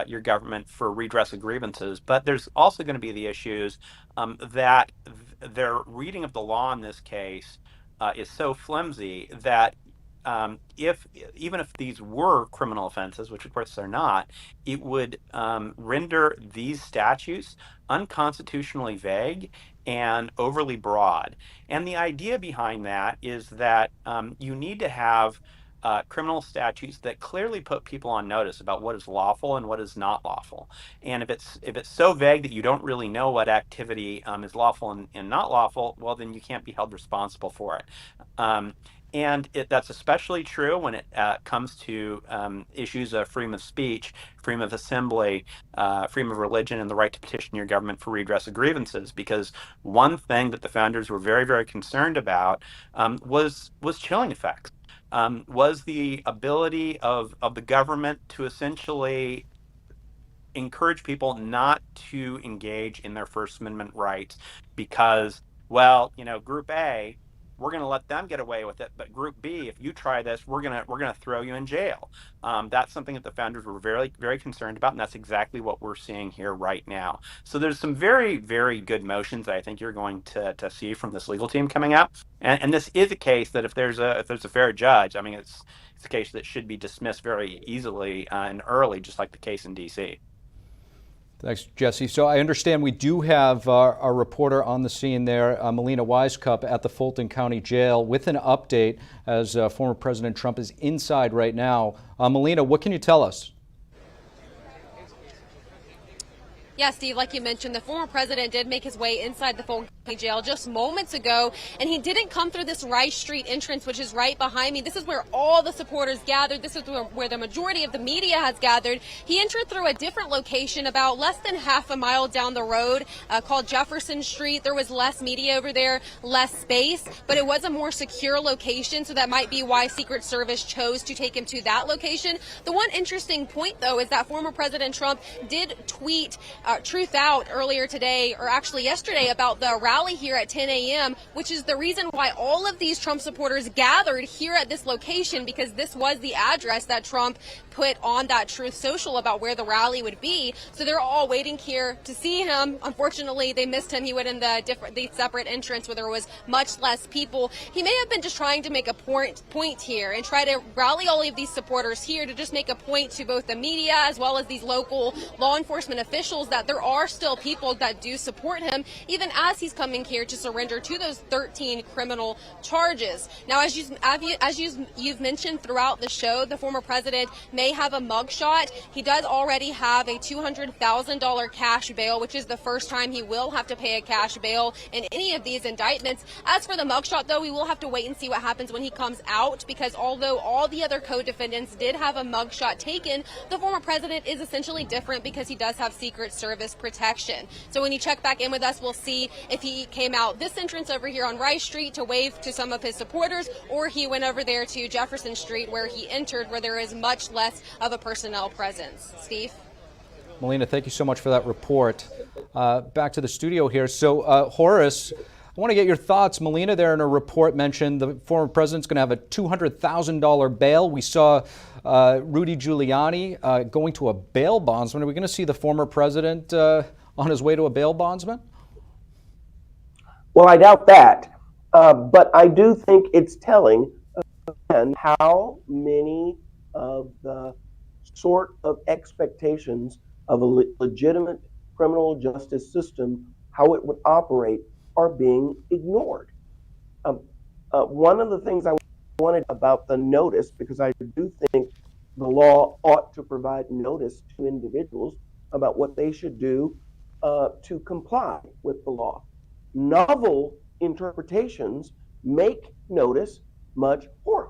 your government for redress of grievances, but there's also going to be the issues that their reading of the law in this case is so flimsy that even if these were criminal offenses, which of course they're not, it would render these statutes unconstitutionally vague and overly broad. And the idea behind that is that you need to have criminal statutes that clearly put people on notice about what is lawful and what is not lawful. And if it's so vague that you don't really know what activity is lawful and not lawful, well, then you can't be held responsible for it. And that's especially true when it comes to issues of freedom of speech, freedom of assembly, freedom of religion, and the right to petition your government for redress of grievances. Because one thing that the founders were very, very concerned about was chilling effects, was the ability of the government to essentially encourage people not to engage in their First Amendment rights because, well, Group A, we're going to let them get away with it, but Group B, if you try this, we're going to throw you in jail. That's something that the founders were very, very concerned about, and that's exactly what we're seeing here right now. So there's some very, very good motions that I think you're going to see from this legal team coming out, and this is a case that if there's a fair judge, I mean, it's a case that should be dismissed very easily and early, just like the case in D.C. Thanks, Jesse. So I understand we do have our reporter on the scene there, Melina Wisecup, at the Fulton County Jail with an update as former President Trump is inside right now. Melina, what can you tell us? Yeah, Steve, like you mentioned, the former president did make his way inside the Fulton County Jail just moments ago, and he didn't come through this Rice Street entrance, which is right behind me. This is where all the supporters gathered. This is where the majority of the media has gathered. He entered through a different location about less than half a mile down the road called Jefferson Street. There was less media over there, less space, but it was a more secure location, so that might be why Secret Service chose to take him to that location. The one interesting point, though, is that former President Trump did tweet Truth Out earlier today, or actually yesterday, about the rally here at 10 a.m., which is the reason why all of these Trump supporters gathered here at this location, because this was the address that Trump put on that Truth Social about where the rally would be. So they're all waiting here to see him. Unfortunately, they missed him. He went in the separate entrance where there was much less people. He may have been just trying to make a point here and try to rally all of these supporters here to just make a point to both the media as well as these local law enforcement officials that there are still people that do support him, even as he's coming here to surrender to those 13 criminal charges. Now, as you've mentioned throughout the show, the former president may have a mugshot. He does already have a $200,000 cash bail, which is the first time he will have to pay a cash bail in any of these indictments. As for the mugshot, though, we will have to wait and see what happens when he comes out, because although all the other co-defendants did have a mugshot taken, the former president is essentially different because he does have Secret Service protection. So when you check back in with us, we'll see if he came out this entrance over here on Rice Street to wave to some of his supporters, or he went over there to Jefferson Street where he entered, where there is much less of a personnel presence. Steve? Melina, thank you so much for that report. Back to the studio here. So, Horace, I want to get your thoughts. Melina there in a report mentioned the former president's going to have a $200,000 bail. We saw Rudy Giuliani going to a bail bondsman. Are we going to see the former president on his way to a bail bondsman? Well, I doubt that. But I do think it's telling and how many of the sort of expectations of a legitimate criminal justice system, how it would operate, are being ignored. One of the things I wanted about the notice, because I do think the law ought to provide notice to individuals about what they should do to comply with the law. Novel interpretations make notice much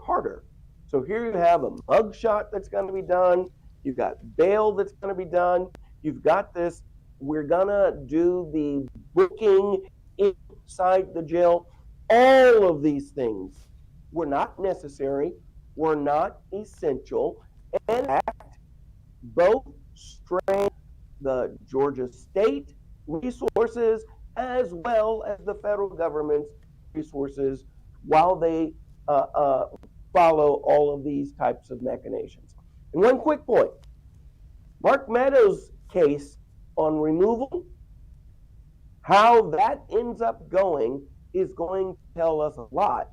harder. So here you have a mugshot that's going to be done. You've got bail that's going to be done. You've got this, we're going to do the booking inside the jail. All of these things were not necessary, were not essential, and in fact, both strain the Georgia state resources as well as the federal government's resources while they follow all of these types of machinations. And one quick point, Mark Meadows' case on removal, how that ends up going is going to tell us a lot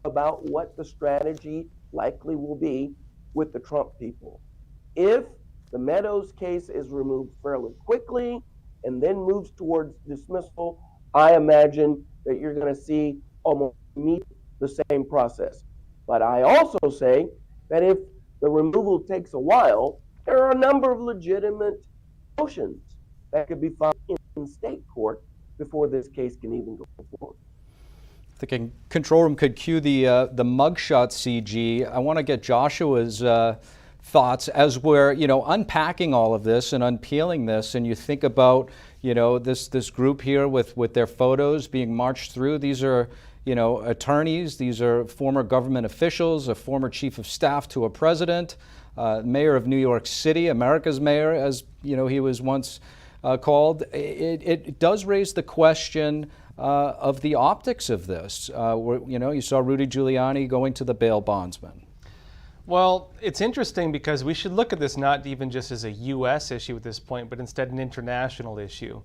about what the strategy likely will be with the Trump people. If the Meadows case is removed fairly quickly and then moves towards dismissal, I imagine that you're going to see almost the same process. But I also say that if the removal takes a while, there are a number of legitimate motions that could be filed in state court before this case can even go forward. The control room could cue the mugshot CG. I want to get Joshua's thoughts as we're, unpacking all of this and unpeeling this, and you think about, this group here with their photos being marched through. These are, attorneys. These are former government officials, a former chief of staff to a president, mayor of New York City, America's mayor, as he was once called. It does raise the question of the optics of this. You saw Rudy Giuliani going to the bail bondsman. Well, it's interesting because we should look at this not even just as a U.S. issue at this point, but instead an international issue.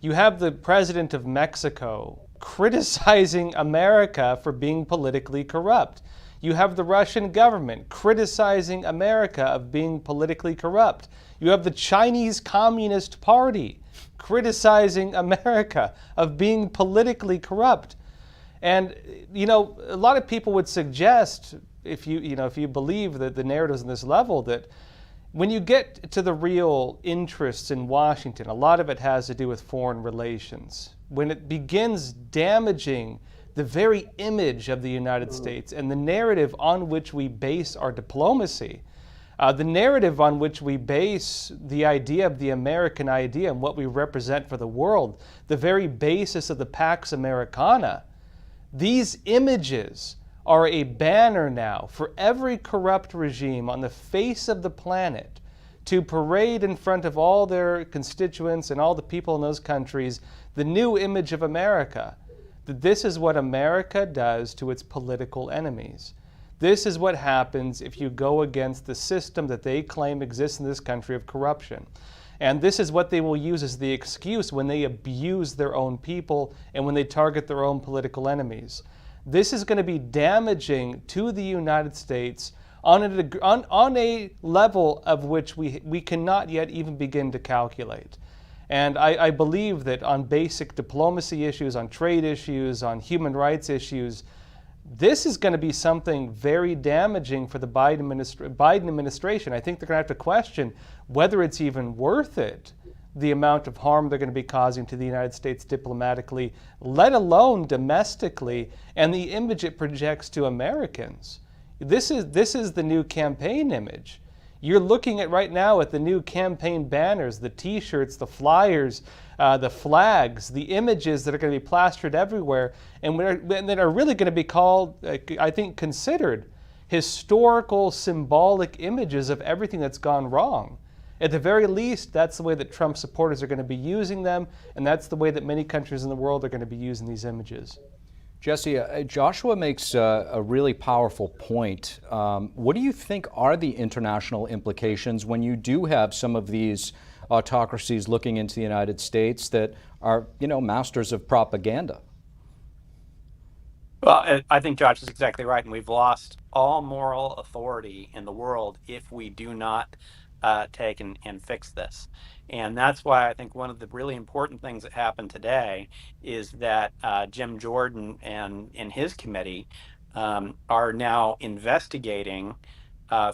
You have the president of Mexico criticizing America for being politically corrupt. You have the Russian government criticizing America of being politically corrupt. You have the Chinese Communist Party criticizing America of being politically corrupt. And, a lot of people would suggest, if you believe that the narratives in this level, that when you get to the real interests in Washington, a lot of it has to do with foreign relations. When it begins damaging the very image of the United States and the narrative on which we base our diplomacy, the narrative on which we base the idea of the American idea and what we represent for the world, the very basis of the Pax Americana, these images are a banner now for every corrupt regime on the face of the planet to parade in front of all their constituents and all the people in those countries the new image of America, that this is what America does to its political enemies. This is what happens if you go against the system that they claim exists in this country of corruption. And this is what they will use as the excuse when they abuse their own people and when they target their own political enemies. This is going to be damaging to the United States on a level of which we cannot yet even begin to calculate. And I believe that on basic diplomacy issues, on trade issues, on human rights issues, this is going to be something very damaging for the Biden administration. I think they're going to have to question whether it's even worth it, the amount of harm they're going to be causing to the United States diplomatically, let alone domestically, and the image it projects to Americans. This is the new campaign image. You're looking at right now at the new campaign banners, the T-shirts, the flyers, the flags, the images that are going to be plastered everywhere, and that are really going to be called, I think, considered historical, symbolic images of everything that's gone wrong. At the very least, that's the way that Trump supporters are going to be using them, and that's the way that many countries in the world are going to be using these images. Jesse, Joshua makes a really powerful point. What do you think are the international implications when you do have some of these autocracies looking into the United States that are, masters of propaganda? Well, I think Josh is exactly right, and we've lost all moral authority in the world if we do not take and fix this. And that's why I think one of the really important things that happened today is that Jim Jordan and his committee are now investigating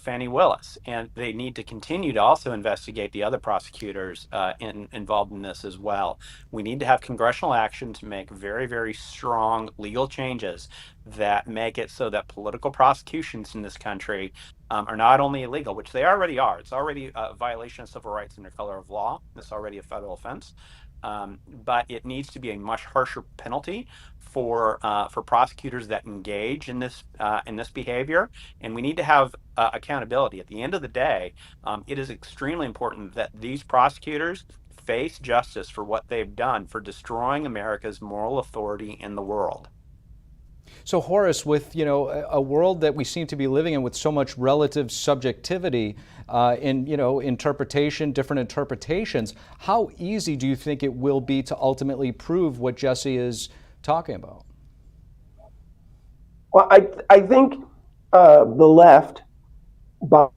Fannie Willis, and they need to continue to also investigate the other prosecutors involved in this as well. We need to have congressional action to make very, very strong legal changes that make it so that political prosecutions in this country are not only illegal, which they already are. It's already a violation of civil rights under color of law. It's already a federal offense. But it needs to be a much harsher penalty for prosecutors that engage in this behavior, and we need to have accountability. At the end of the day, it is extremely important that these prosecutors face justice for what they've done for destroying America's moral authority in the world. So Horace, with a world that we seem to be living in with so much relative subjectivity in interpretation, different interpretations, how easy do you think it will be to ultimately prove what Jesse is talking about? Well, I think the left, by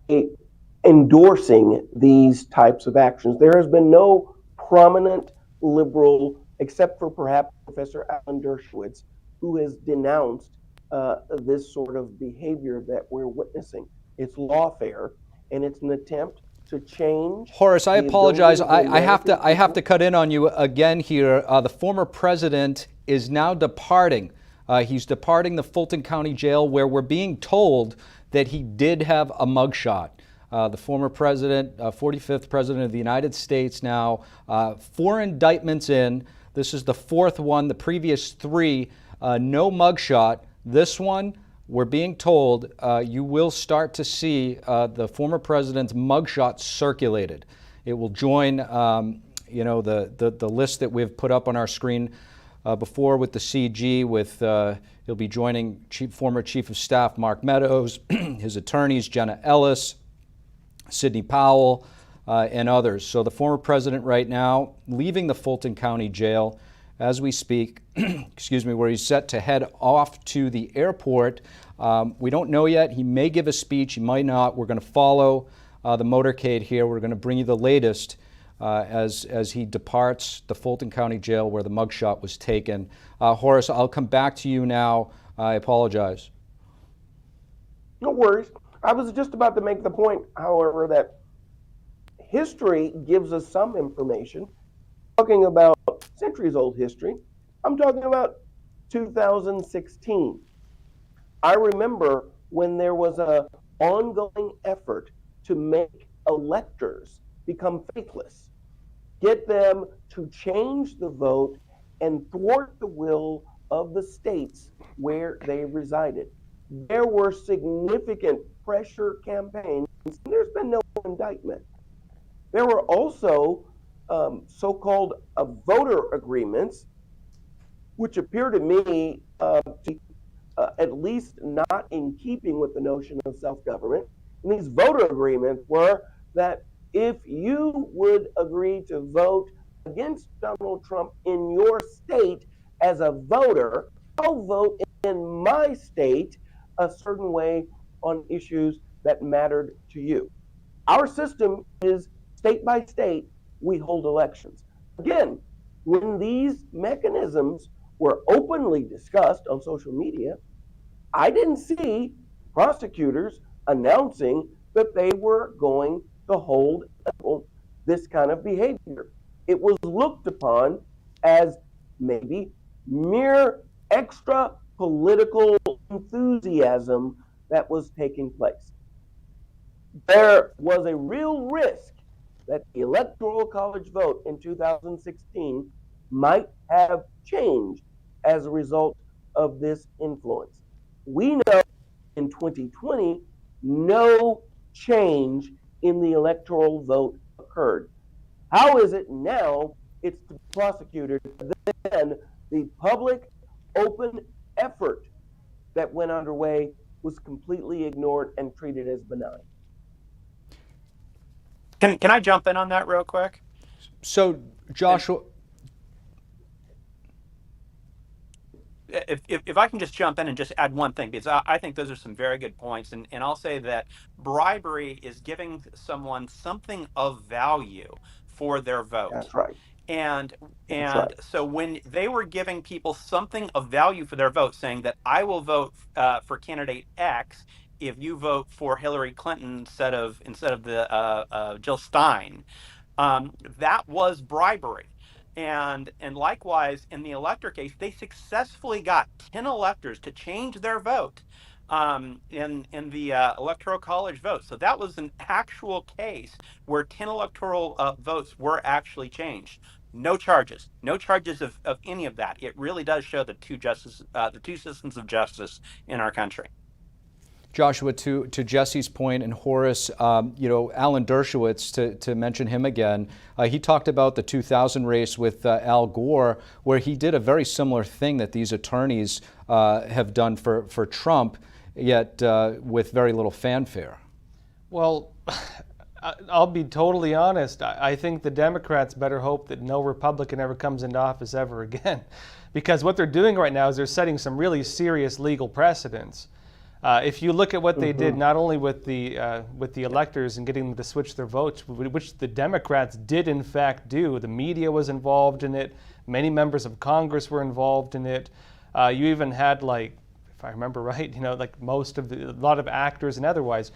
endorsing these types of actions, there has been no prominent liberal, except for perhaps Professor Alan Dershowitz, who has denounced this sort of behavior that we're witnessing. It's lawfare, and it's an attempt to change. Horace, I apologize. I have to cut in on you again here. The former president is now departing. He's departing the Fulton County Jail, where we're being told that he did have a mugshot. The former president, 45th president of the United States now, 4 indictments in. This is the 4th one. The previous 3, no mugshot. This one, we're being told you will start to see the former president's mugshot circulated. It will join, the list that we've put up on our screen before with the CG. With he'll be joining former Chief of Staff Mark Meadows, his attorneys Jenna Ellis, Sidney Powell, and others. So the former president right now leaving the Fulton County Jail as we speak, excuse me, where he's set to head off to the airport. We don't know yet. He may give a speech, he might not. We're going to follow the motorcade here. We're going to bring you the latest as he departs the Fulton County Jail where the mugshot was taken. Horace, I'll come back to you now. I apologize. No worries. I was just about to make the point, however, that history gives us some information. Talking about centuries-old history, I'm talking about 2016. I remember when there was an ongoing effort to make electors become faithless, get them to change the vote and thwart the will of the states where they resided. There were significant pressure campaigns. There's been no indictment. There were also so-called voter agreements, which appear to me to at least not in keeping with the notion of self-government. And these voter agreements were that if you would agree to vote against Donald Trump in your state as a voter, I'll vote in my state a certain way on issues that mattered to you. Our system is state by state, we hold elections. Again, when these mechanisms were openly discussed on social media, I didn't see prosecutors announcing that they were going to hold this kind of behavior. It was looked upon as maybe mere extra political enthusiasm that was taking place. There was a real risk that the Electoral College vote in 2016 might have changed as a result of this influence. We know in 2020, no change in the electoral vote occurred. How is it now it's the prosecutor, then the public open effort that went underway was completely ignored and treated as benign? Can I jump in on that real quick? So, Joshua, if I can just jump in and just add one thing, because I think those are some very good points, and I'll say that bribery is giving someone something of value for their vote. That's right. And That's right. so when they were giving people something of value for their vote, saying that I will vote for candidate X if you vote for Hillary Clinton instead of the Jill Stein, that was bribery. And likewise, in the elector case, they successfully got 10 electors to change their vote in the electoral college vote. So that was an actual case where 10 electoral votes were actually changed. No charges of any of that. It really does show the two systems of justice in our country. Joshua, to Jesse's point, and Horace, Alan Dershowitz, to mention him again, he talked about the 2000 race with Al Gore, where he did a very similar thing that these attorneys have done for Trump, yet with very little fanfare. Well, I'll be totally honest. I think the Democrats better hope that no Republican ever comes into office ever again, because what they're doing right now is they're setting some really serious legal precedents. If you look at what they did, not only with the electors and getting them to switch their votes, which the Democrats did in fact do, the media was involved in it, many members of Congress were involved in it. You even had, like, if I remember right, like a lot of actors and otherwise.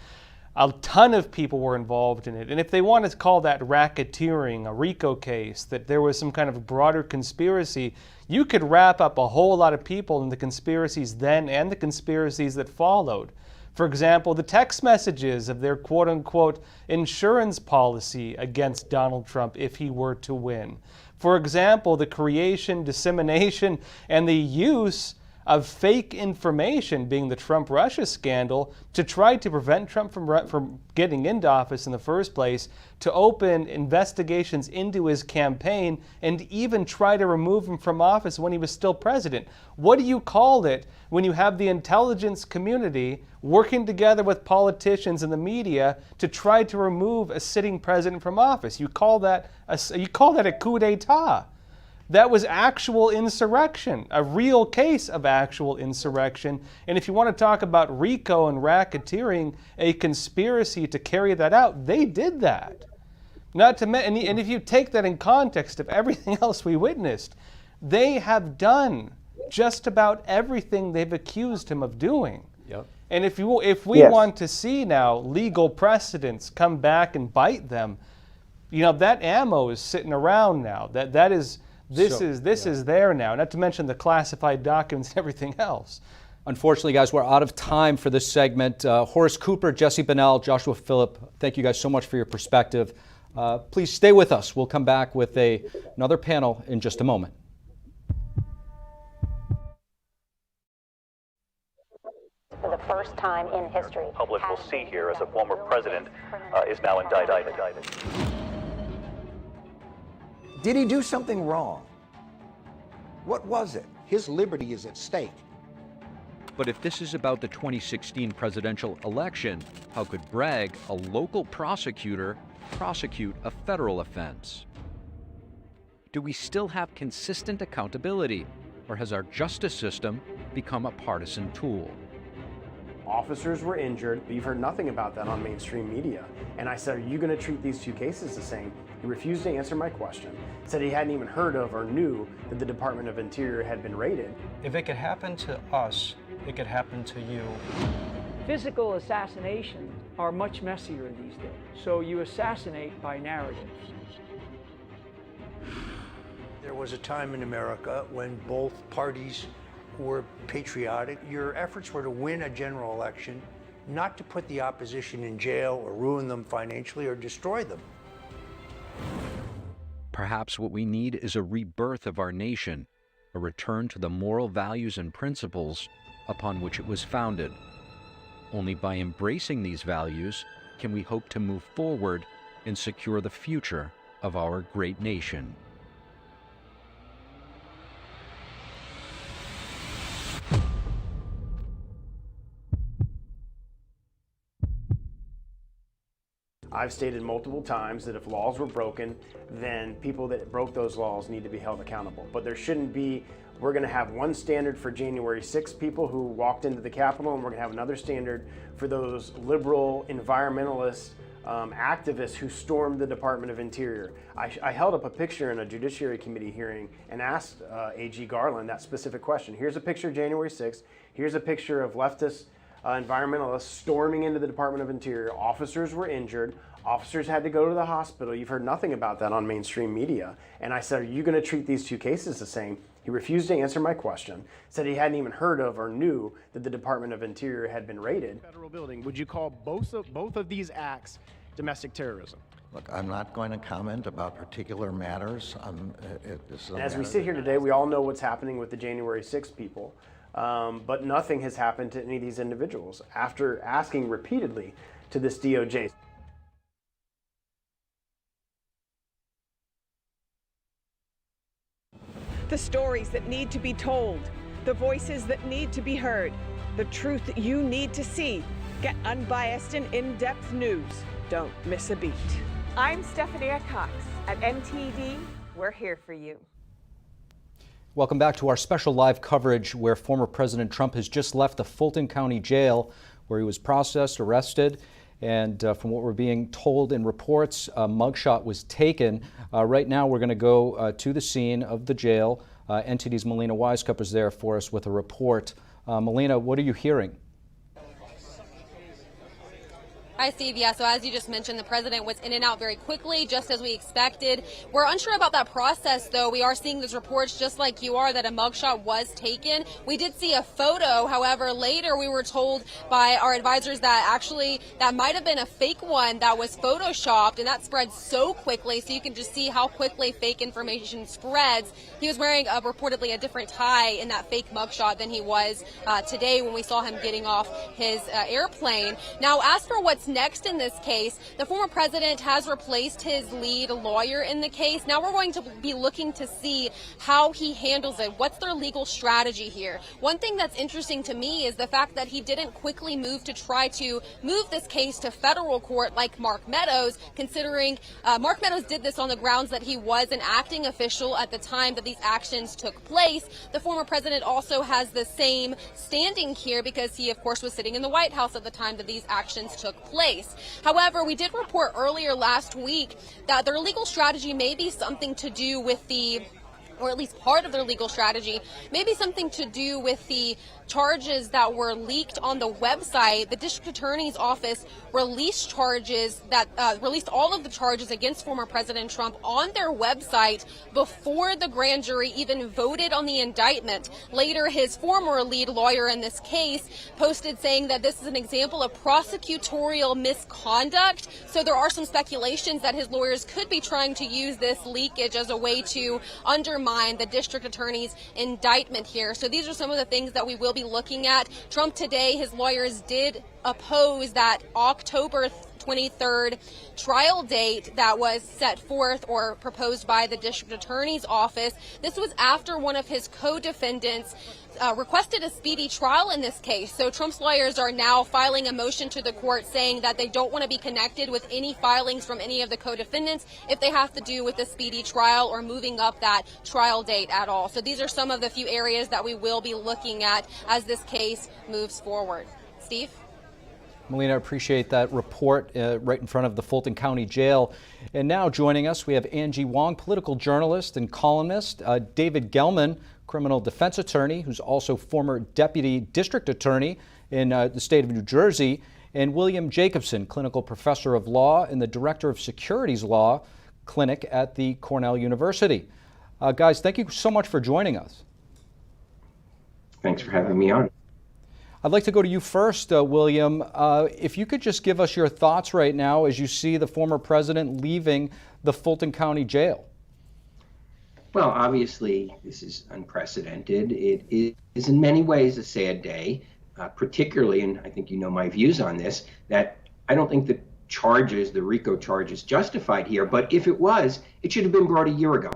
A ton of people were involved in it. And if they want to call that racketeering, a RICO case, that there was some kind of broader conspiracy, you could wrap up a whole lot of people in the conspiracies then and the conspiracies that followed. For example, the text messages of their quote-unquote insurance policy against Donald Trump if he were to win. For example, the creation, dissemination, and the use of fake information, being the Trump-Russia scandal, to try to prevent Trump from getting into office in the first place, to open investigations into his campaign, and even try to remove him from office when he was still president. What do you call it when you have the intelligence community working together with politicians and the media to try to remove a sitting president from office? You call that a coup d'etat. That was actual insurrection, a real case of actual insurrection. And if you want to talk about RICO and racketeering, a conspiracy to carry that out, they did that. And if you take that in context of everything else we witnessed, they have done just about everything they've accused him of doing. Yep. And if we want to see now legal precedents come back and bite them, that ammo is sitting around now. This is there now, not to mention the classified documents and everything else. Unfortunately, guys, we're out of time for this segment. Horace Cooper, Jesse Bunnell, Joshua Phillip, thank you guys so much for your perspective. Please stay with us. We'll come back with another panel in just a moment. For the first time in history. The public will see here as a former president is now indicted. Did he do something wrong? What was it? His liberty is at stake. But if this is about the 2016 presidential election, how could Bragg, a local prosecutor, prosecute a federal offense? Do we still have consistent accountability, or has our justice system become a partisan tool? Officers were injured, but you've heard nothing about that on mainstream media. And I said, are you going to treat these two cases the same? He refused to answer my question, said he hadn't even heard of or knew that the Department of Interior had been raided. If it could happen to us, it could happen to you. Physical assassinations are much messier these days, so you assassinate by narrative. There was a time in America when both parties were patriotic. Your efforts were to win a general election, not to put the opposition in jail or ruin them financially or destroy them. Perhaps what we need is a rebirth of our nation, a return to the moral values and principles upon which it was founded. Only by embracing these values can we hope to move forward and secure the future of our great nation. I've stated multiple times that if laws were broken, then people that broke those laws need to be held accountable. But there shouldn't be We're going to have one standard for January 6 people who walked into the Capitol, and we're going to have another standard for those liberal environmentalist activists who stormed the Department of Interior. I held up a picture in a Judiciary Committee hearing and asked AG Garland that specific question. Here's a picture of January 6th. Here's a picture of leftist environmentalists storming into the Department of Interior. Officers were injured. Officers had to go to the hospital. You've heard nothing about that on mainstream media. And I said, are you going to treat these two cases the same? He refused to answer my question, said he hadn't even heard of or knew that the Department of Interior had been raided. Federal building, would you call both of these acts domestic terrorism? Look, I'm not going to comment about particular matters. And as we sit here today, we all know what's happening with the January 6 people, but nothing has happened to any of these individuals after asking repeatedly to this DOJ. The stories that need to be told, the voices that need to be heard, the truth that you need to see. Get unbiased and in-depth news. Don't miss a beat. I'm Stephanie Cox. At MTD, we're here for you. Welcome back to our special live coverage where former President Trump has just left the Fulton County Jail where he was processed, arrested, and from what we're being told in reports, a mugshot was taken. Right now we're going to go to the scene of the jail. NTD's Melina Wisecup is there for us with a report. Melina, what are you hearing? Hi, Steve. Yeah, so as you just mentioned, the president was in and out very quickly, just as we expected. We're unsure about that process, though. We are seeing these reports, just like you are, that a mugshot was taken. We did see a photo. However, later we were told by our advisors that actually that might have been a fake one that was photoshopped, and that spread so quickly. So you can just see how quickly fake information spreads. He was wearing reportedly a different tie in that fake mugshot than he was today when we saw him getting off his airplane. Now, as for what's next in this case, the former president has replaced his lead lawyer in the case. Now we're going to be looking to see how he handles it. What's their legal strategy here? One thing that's interesting to me is the fact that he didn't quickly move to try to move this case to federal court like Mark Meadows, considering Mark Meadows did this on the grounds that he was an acting official at the time that these actions took place. The former president also has the same standing here because he, of course, was sitting in the White House at the time that these actions took place. However, we did report earlier last week that their legal strategy may be something to do with or at least part of their legal strategy, maybe something to do with the charges that were leaked on the website. The district attorney's office released charges that released all of the charges against former President Trump on their website before the grand jury even voted on the indictment. Later, his former lead lawyer in this case posted saying that this is an example of prosecutorial misconduct. So there are some speculations that his lawyers could be trying to use this leakage as a way to undermine the district attorney's indictment here. So these are some of the things that we will be looking at. Trump today, his lawyers did oppose that October 23rd trial date that was set forth or proposed by the district attorney's office. This was after one of his co-defendants requested a speedy trial in this case. So Trump's lawyers are now filing a motion to the court saying that they don't want to be connected with any filings from any of the co-defendants if they have to do with a speedy trial or moving up that trial date at all. So these are some of the few areas that we will be looking at as this case moves forward. Steve? Melina, appreciate that report right in front of the Fulton County Jail. And now joining us, we have Angie Wong, political journalist and columnist, David Gelman, criminal defense attorney, who's also former deputy district attorney in the state of New Jersey, and William Jacobson, clinical professor of law and the director of securities law clinic at the Cornell University. Guys, thank you so much for joining us. Thanks for having me on. I'd like to go to you first, William. If you could just give us your thoughts right now as you see the former president leaving the Fulton County Jail. Well, obviously, this is unprecedented. It is in many ways a sad day, particularly, and I think you know my views on this, that I don't think the charges, the RICO charges, justified here, but if it was, it should have been brought a year ago.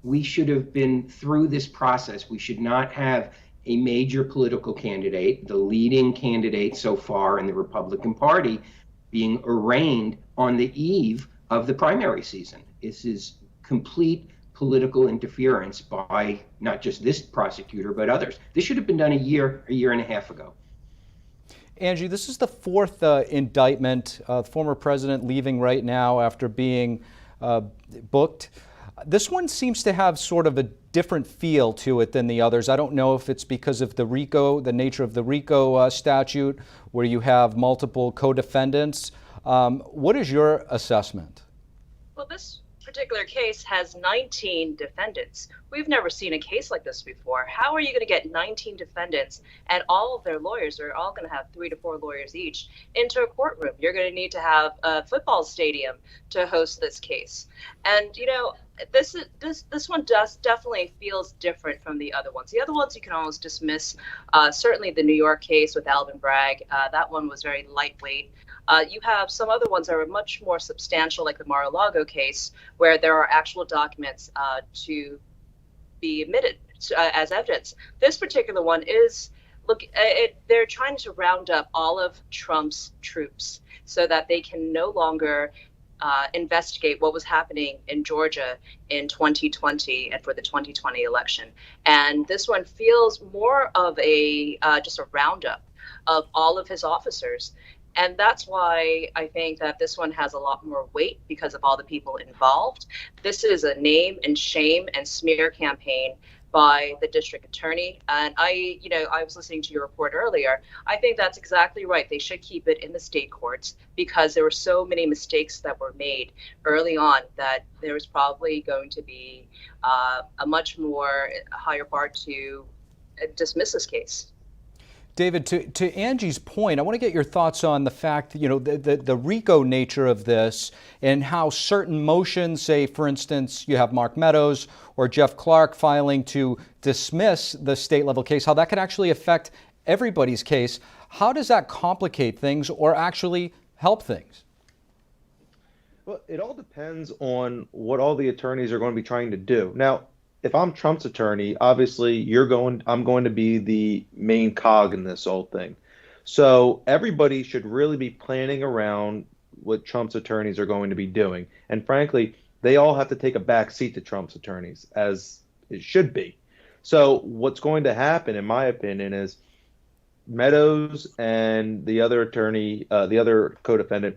We should have been through this process. We should not have a major political candidate, the leading candidate so far in the Republican Party, being arraigned on the eve of the primary season. This is complete political interference by not just this prosecutor, but others. This should have been done a year and a half ago. Angie, this is the fourth indictment. Former president leaving right now after being booked. This one seems to have sort of a different feel to it than the others. I don't know if it's because of the nature of the RICO statute, where you have multiple co-defendants. What is your assessment? Well, this particular case has 19 defendants. We've never seen a case like this before. How are you going to get 19 defendants and all of their lawyers are all going to have 3 to 4 lawyers each into a courtroom? You're going to need to have a football stadium to host this case. And, you know, this one definitely feels different from the other ones. The other ones you can almost dismiss. Certainly the New York case with Alvin Bragg, that one was very lightweight. You have some other ones that are much more substantial, like the Mar-a-Lago case, where there are actual documents to be admitted as evidence. This particular one is, they're trying to round up all of Trump's troops so that they can no longer investigate what was happening in Georgia in 2020 and for the 2020 election. And this one feels more of a just a roundup of all of his officers. And that's why I think that this one has a lot more weight because of all the people involved. This is a name and shame and smear campaign by the district attorney. And I was listening to your report earlier. I think that's exactly right. They should keep it in the state courts because there were so many mistakes that were made early on that there was probably going to be a much more higher bar to dismiss this case. David, to Angie's point, I want to get your thoughts on the fact, the RICO nature of this and how certain motions, say, for instance, you have Mark Meadows or Jeff Clark filing to dismiss the state level case, how that can actually affect everybody's case. How does that complicate things or actually help things? Well, it all depends on what all the attorneys are going to be trying to do. Now, if I'm Trump's attorney, obviously I'm going to be the main cog in this whole thing. So everybody should really be planning around what Trump's attorneys are going to be doing. And frankly, they all have to take a back seat to Trump's attorneys, as it should be. So what's going to happen, in my opinion, is Meadows and the other attorney, the other co-defendant,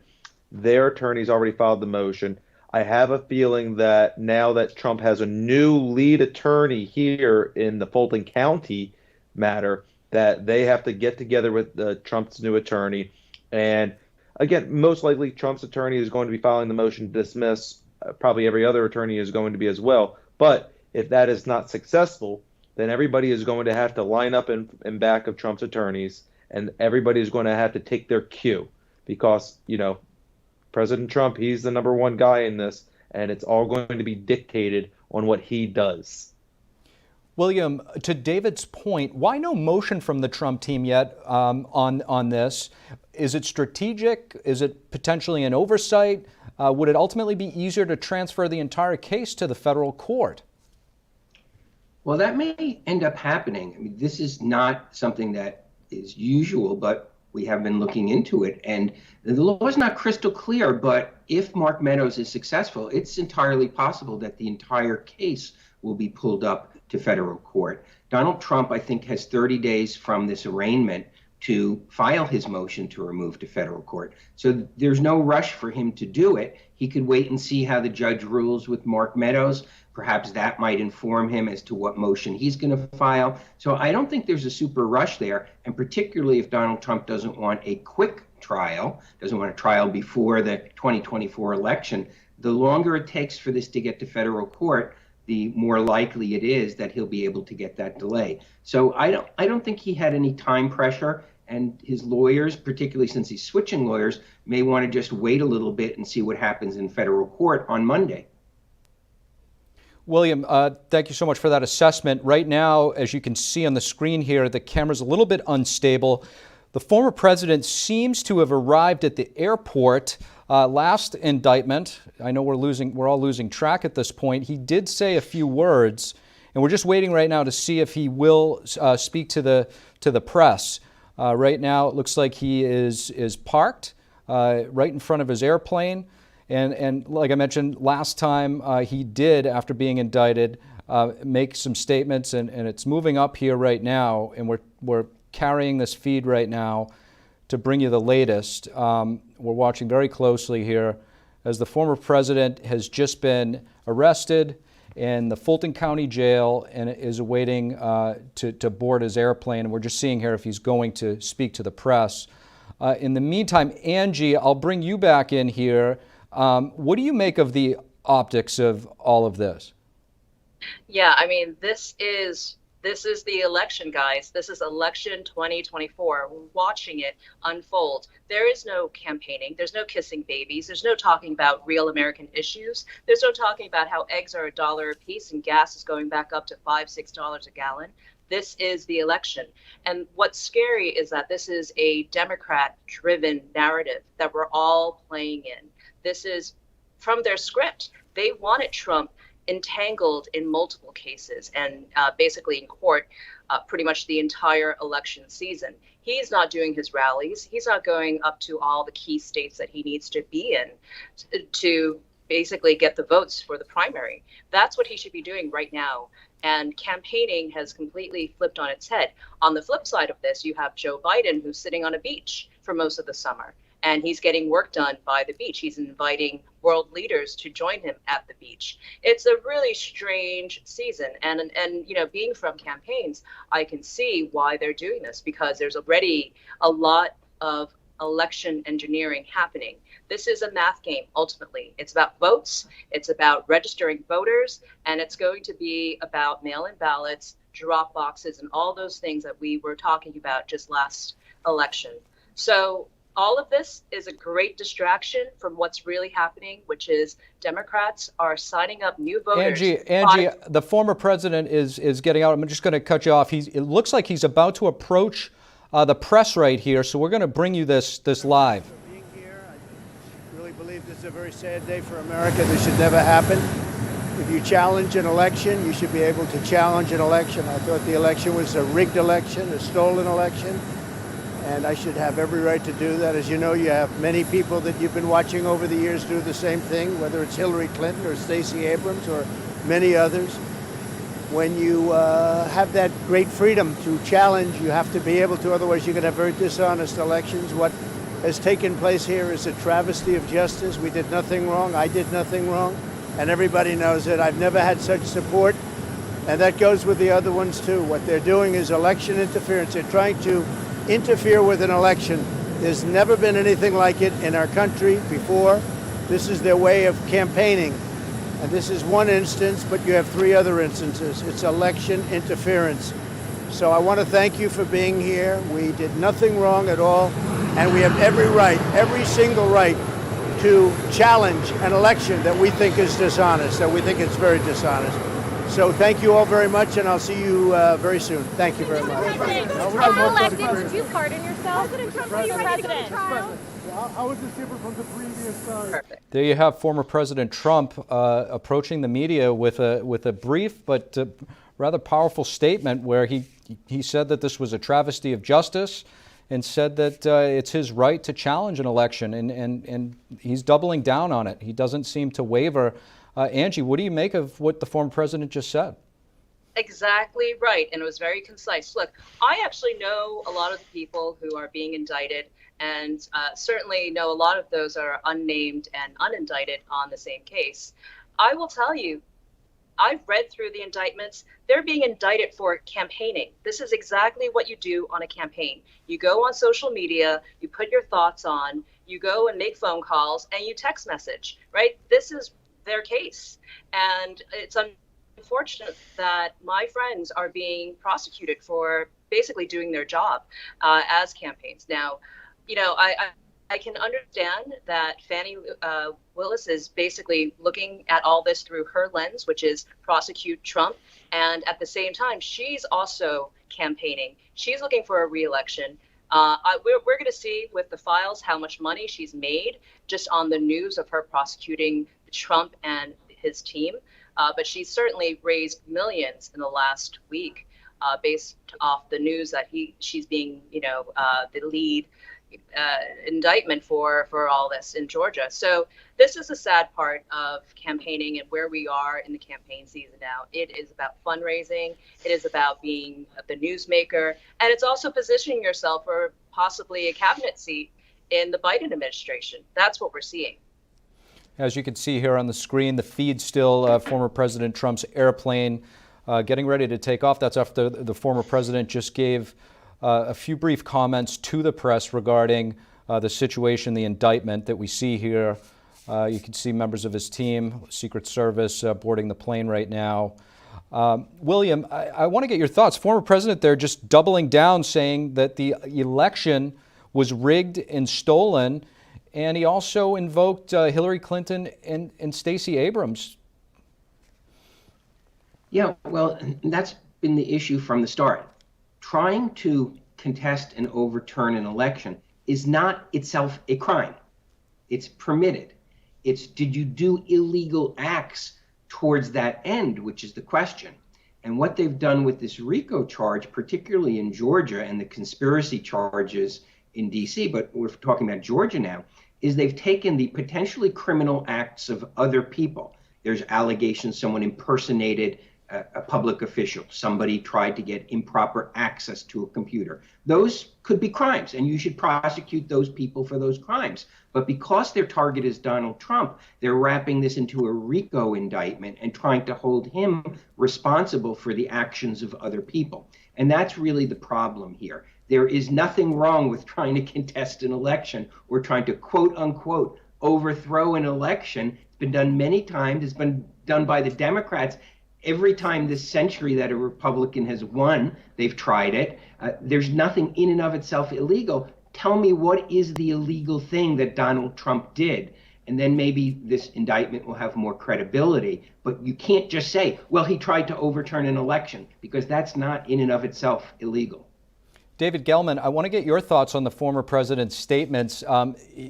their attorneys already filed the motion. I have a feeling that now that Trump has a new lead attorney here in the Fulton County matter, that they have to get together with Trump's new attorney. And again, most likely Trump's attorney is going to be filing the motion to dismiss. Probably every other attorney is going to be as well. But if that is not successful, then everybody is going to have to line up in back of Trump's attorneys, and everybody is going to have to take their cue because, President Trump, he's the number one guy in this, and it's all going to be dictated on what he does. William, to David's point, why no motion from the Trump team yet on this? Is it strategic? Is it potentially an oversight? Would it ultimately be easier to transfer the entire case to the federal court? Well, that may end up happening. I mean, this is not something that is usual, but we have been looking into it, and the law is not crystal clear, but if Mark Meadows is successful, it's entirely possible that the entire case will be pulled up to federal court. Donald Trump, I think, has 30 days from this arraignment to file his motion to remove to federal court. So there's no rush for him to do it. He could wait and see how the judge rules with Mark Meadows. Perhaps that might inform him as to what motion he's going to file. So I don't think there's a super rush there. And particularly if Donald Trump doesn't want a quick trial, doesn't want a trial before the 2024 election, the longer it takes for this to get to federal court, the more likely it is that he'll be able to get that delay. So I don't think he had any time pressure. And his lawyers, particularly since he's switching lawyers, may want to just wait a little bit and see what happens in federal court on Monday. William, thank you so much for that assessment. Right now, as you can see on the screen here, the camera's a little bit unstable. The former president seems to have arrived at the airport. Last indictment, I know we're all losing track at this point. He did say a few words, and we're just waiting right now to see if he will speak to the press. Right now, it looks like he is parked right in front of his airplane. And like I mentioned last time, he did, after being indicted, make some statements, and it's moving up here right now, and we're carrying this feed right now to bring you the latest. We're watching very closely here as the former president has just been arrested in the Fulton County jail and is awaiting to board his airplane. And we're just seeing here if he's going to speak to the press. In the meantime, Angie, I'll bring you back in here. What do you make of the optics of all of this? Yeah, I mean, this is the election, guys. This is election 2024. We're watching it unfold. There is no campaigning. There's no kissing babies. There's no talking about real American issues. There's no talking about how eggs are $1 a piece and gas is going back up to $5, $6 a gallon. This is the election. And what's scary is that this is a Democrat-driven narrative that we're all playing in. This is from their script. They wanted Trump entangled in multiple cases and basically in court pretty much the entire election season. He's not doing his rallies. He's not going up to all the key states that he needs to be in to basically get the votes for the primary. That's what he should be doing right now. And campaigning has completely flipped on its head. On the flip side of this, you have Joe Biden, who's sitting on a beach for most of the summer. And he's getting work done by the beach. He's inviting world leaders to join him at the beach. It's a really strange season. And you know, being from campaigns, I can see why they're doing this, because there's already a lot of election engineering happening. This is a math game, ultimately. It's about votes, it's about registering voters, and it's going to be about mail-in ballots, drop boxes, and all those things that we were talking about just last election. So all of this is a great distraction from what's really happening, which is Democrats are signing up new voters. Angie, the former president is getting out. I'm just going to cut you off. It looks like he's about to approach the press right here, so we're going to bring you this live. Being here, I really believe this is a very sad day for America. This should never happen. If you challenge an election, you should be able to challenge an election. I thought the election was a rigged election, a stolen election. And I should have every right to do that. As you know, you have many people that you've been watching over the years do the same thing, whether it's Hillary Clinton or Stacey Abrams or many others. When you have that great freedom to challenge, you have to be able to, otherwise you're going to have very dishonest elections. What has taken place here is a travesty of justice. We did nothing wrong. I did nothing wrong. And everybody knows it. I've never had such support. And that goes with the other ones too. What they're doing is election interference. They're trying to interfere with an election. There's never been anything like it in our country before. This is their way of campaigning. And this is one instance, but you have 3 other instances. It's election interference. So I want to thank you for being here. We did nothing wrong at all. And we have every right, every single right, to challenge an election that we think is dishonest, that we think it's very dishonest. So thank you all very much, and I'll see you very soon. Thank you very much. Did you pardon yourself? President. How is this different from the previous? There you have former President Trump approaching the media with a brief but rather powerful statement where he said that this was a travesty of justice and said that it's his right to challenge an election, and he's doubling down on it. He doesn't seem to waver. Angie, what do you make of what the former president just said? Exactly right, and it was very concise. Look, I actually know a lot of the people who are being indicted, and certainly know a lot of those are unnamed and unindicted on the same case. I will tell you, I've read through the indictments. They're being indicted for campaigning. This is exactly what you do on a campaign. You go on social media, you put your thoughts on, you go and make phone calls, and you text message, right? This is their case. And it's unfortunate that my friends are being prosecuted for basically doing their job as campaigns. Now, you know, I can understand that Fani Willis is basically looking at all this through her lens, which is prosecute Trump. And at the same time, she's also campaigning. She's looking for a re-election. We're going to see with the files how much money she's made just on the news of her prosecuting Trump and his team. But she's certainly raised millions in the last week based off the news that she's being, the lead, indictment for all this in Georgia. So this is a sad part of campaigning and where we are in the campaign season now. It is about fundraising. It is about being the newsmaker, and it's also positioning yourself for possibly a cabinet seat in the Biden administration. That's what we're seeing. As you can see here on the screen, the feed still former President Trump's airplane getting ready to take off. That's after the former president just gave a few brief comments to the press regarding the situation, the indictment that we see here. You can see members of his team, Secret Service, boarding the plane right now. William, I want to get your thoughts. Former president there just doubling down, saying that the election was rigged and stolen, and he also invoked Hillary Clinton and Stacey Abrams. Yeah, well, that's been the issue from the start. Trying to contest and overturn an election is not itself a crime. It's permitted. It's, did you do illegal acts towards that end, which is the question. And what they've done with this RICO charge, particularly in Georgia, and the conspiracy charges in DC, but we're talking about Georgia now, is they've taken the potentially criminal acts of other people. There's allegations someone impersonated a public official, somebody tried to get improper access to a computer. Those could be crimes, and you should prosecute those people for those crimes. But because their target is Donald Trump, they're wrapping this into a RICO indictment and trying to hold him responsible for the actions of other people. And that's really the problem here. There is nothing wrong with trying to contest an election or trying to, quote unquote, overthrow an election. It's been done many times. It's been done by the Democrats. Every time this century that a Republican has won, they've tried it. There's nothing in and of itself illegal. Tell me, what is the illegal thing that Donald Trump did? And then maybe this indictment will have more credibility. But you can't just say, well, he tried to overturn an election, because that's not in and of itself illegal. David Gelman, I want to get your thoughts on the former president's statements.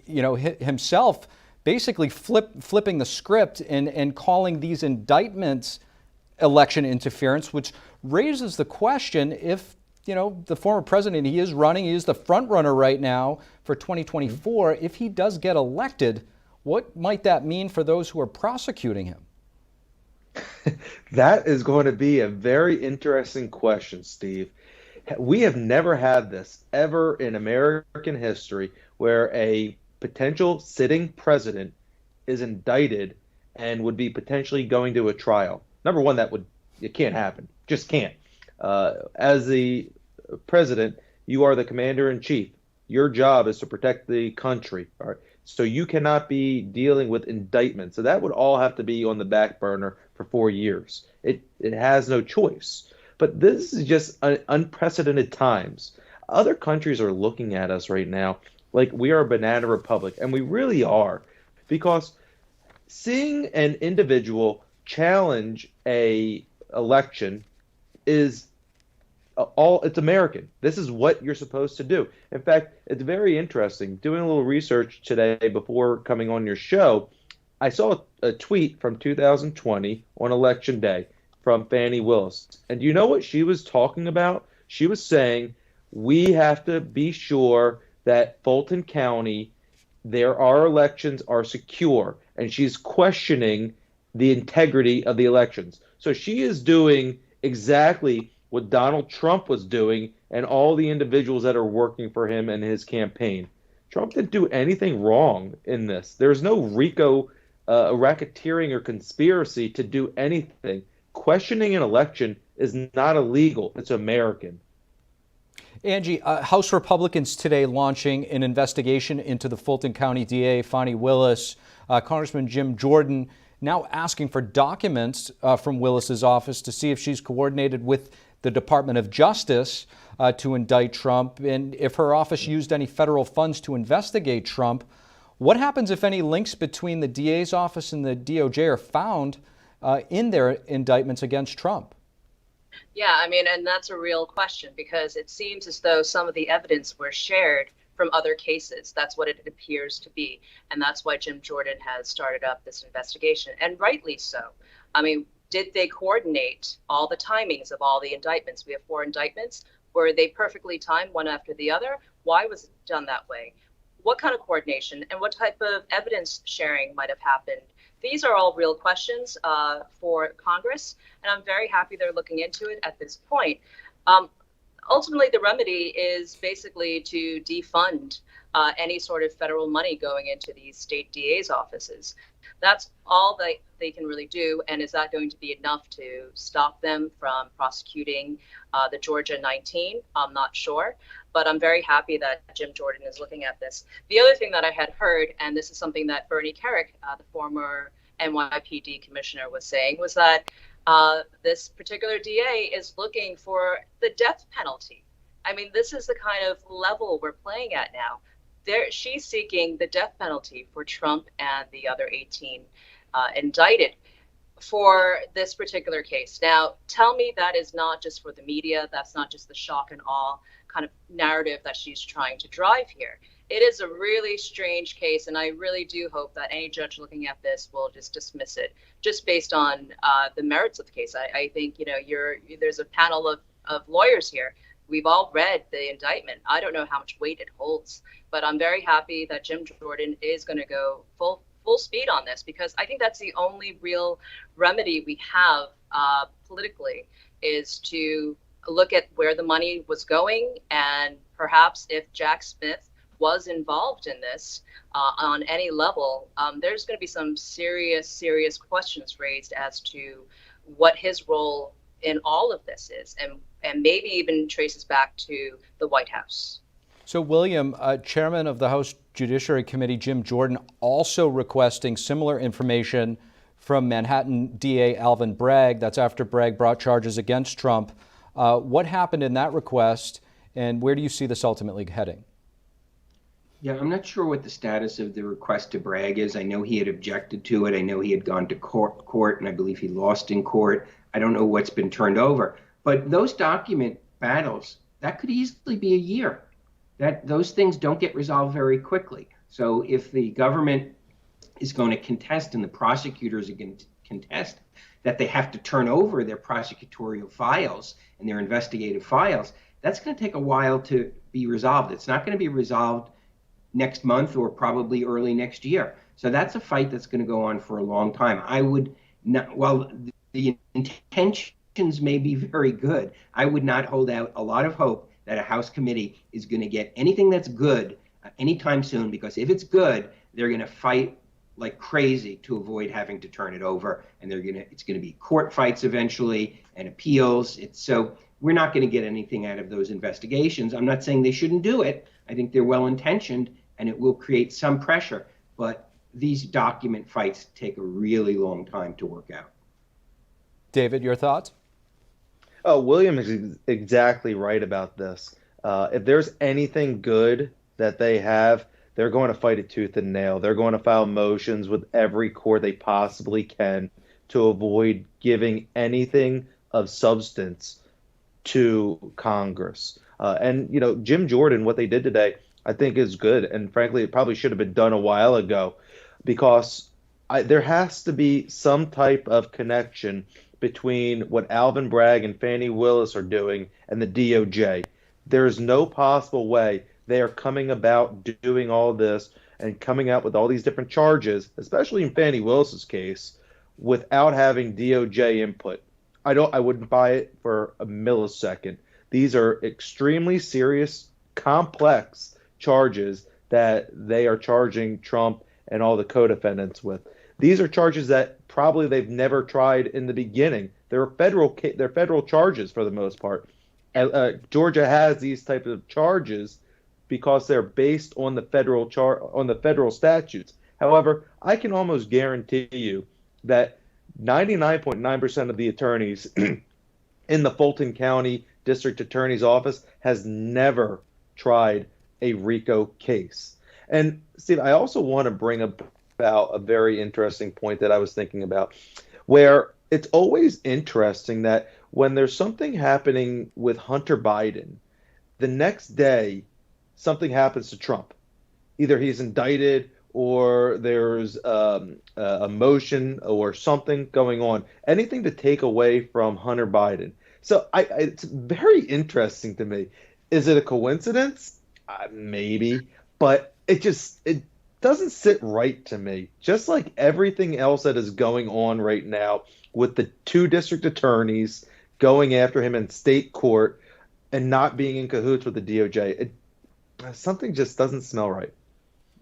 Himself basically flipping the script and calling these indictments election interference, which raises the question if, the former president, he is the front runner right now for 2024. If he does get elected, what might that mean for those who are prosecuting him? That is going to be a very interesting question, Steve. We have never had this ever in American history, where a potential sitting president is indicted and would be potentially going to a trial. Number one, it can't happen. Just can't. As the president, you are the commander in chief. Your job is to protect the country. All right. So you cannot be dealing with indictments. So that would all have to be on the back burner for 4 years. It has no choice. But this is just unprecedented times. Other countries are looking at us right now like we are a banana republic, and we really are, because seeing an individual challenge a election is it's American. This is what you're supposed to do. In fact, it's very interesting. Doing a little research today before coming on your show, I saw a tweet from 2020 on Election Day from Fani Willis. And do you know what she was talking about? She was saying, we have to be sure that Fulton County, our elections are secure. And she's questioning the integrity of the elections. So she is doing exactly what Donald Trump was doing and all the individuals that are working for him and his campaign. Trump didn't do anything wrong in this. There's no RICO racketeering or conspiracy to do anything. Questioning an election is not illegal. It's American. Angie, House Republicans today launching an investigation into the Fulton County DA, Fani Willis. Congressman Jim Jordan now asking for documents from Willis's office to see if she's coordinated with the Department of Justice to indict Trump, and if her office used any federal funds to investigate Trump. What happens if any links between the DA's office and the DOJ are found in their indictments against Trump? Yeah, and that's a real question, because it seems as though some of the evidence were shared from other cases. That's what it appears to be. And that's why Jim Jordan has started up this investigation, and rightly so. Did they coordinate all the timings of all the indictments? We have 4 indictments. Were they perfectly timed one after the other? Why was done that way? What kind of coordination and what type of evidence sharing might have happened? These are all real questions for Congress, and I'm very happy they're looking into it at this point. Ultimately, the remedy is basically to defund any sort of federal money going into these state DA's offices. That's all they can really do. And is that going to be enough to stop them from prosecuting the Georgia 19? I'm not sure, but I'm very happy that Jim Jordan is looking at this. The other thing that I had heard, and this is something that Bernie Kerik, the former NYPD commissioner, was saying, was that this particular DA is looking for the death penalty. I mean, this is the kind of level we're playing at now. She's seeking the death penalty for Trump and the other 18 indicted for this particular case. Now, tell me that is not just for the media. That's not just the shock and awe kind of narrative that she's trying to drive here. It is a really strange case, and I really do hope that any judge looking at this will just dismiss it, just based on the merits of the case. I think, you know, there's a panel of lawyers here. We've all read the indictment. I don't know how much weight it holds, but I'm very happy that Jim Jordan is going to go full speed on this, because I think that's the only real remedy we have politically, is to look at where the money was going, and perhaps if Jack Smith was involved in this on any level, there's going to be some serious questions raised as to what his role in all of this is, and maybe even traces back to the White House. So, William, Chairman of the House Judiciary Committee, Jim Jordan, also requesting similar information from Manhattan DA Alvin Bragg. That's after Bragg brought charges against Trump. What happened in that request, and where do you see this ultimately heading? Yeah, I'm not sure what the status of the request to Bragg is. I know he had objected to it. I know he had gone to court, and I believe he lost in court. I don't know what's been turned over. But those document battles, that could easily be a year. Those things don't get resolved very quickly. So if the government is going to contest and the prosecutors are going to contest that they have to turn over their prosecutorial files and their investigative files, that's going to take a while to be resolved. It's not going to be resolved next month or probably early next year. So that's a fight that's going to go on for a long time. I would not, while the intentions may be very good, I would not hold out a lot of hope that a House committee is going to get anything that's good anytime soon, because if it's good, they're going to fight like crazy to avoid having to turn it over, and it's going to be court fights eventually and appeals. So we're not going to get anything out of those investigations. I'm not saying they shouldn't do it. I think they're well intentioned, and it will create some pressure, but these document fights take a really long time to work out. David, your thoughts? Oh, William is exactly right about this. If there's anything good that they have, they're going to fight it tooth and nail. They're going to file motions with every court they possibly can to avoid giving anything of substance to Congress. And, you know, Jim Jordan, what they did today, I think is good. And frankly, it probably should have been done a while ago, because there has to be some type of connection between what Alvin Bragg and Fani Willis are doing and the DOJ. There is no possible way they are coming about doing all this and coming out with all these different charges, especially in Fani Willis's case, without having DOJ input. I wouldn't buy it for a millisecond. These are extremely serious, complex charges that they are charging Trump and all the co-defendants with. These are charges that probably they've never tried in the beginning. They're federal charges for the most part. Georgia has these types of charges because they're based on the federal statutes. However, I can almost guarantee you that 99.9% of the attorneys in the Fulton County District Attorney's Office has never tried a RICO case. And Steve, I also want to bring up about a very interesting point that I was thinking about, where it's always interesting that when there's something happening with Hunter Biden, the next day something happens to Trump. Either he's indicted or there's a motion or something going on, anything to take away from Hunter Biden. So it's very interesting to me. Is it a coincidence? Maybe, but it doesn't sit right to me. Just like everything else that is going on right now with the two district attorneys going after him in state court and not being in cahoots with the DOJ, something just doesn't smell right.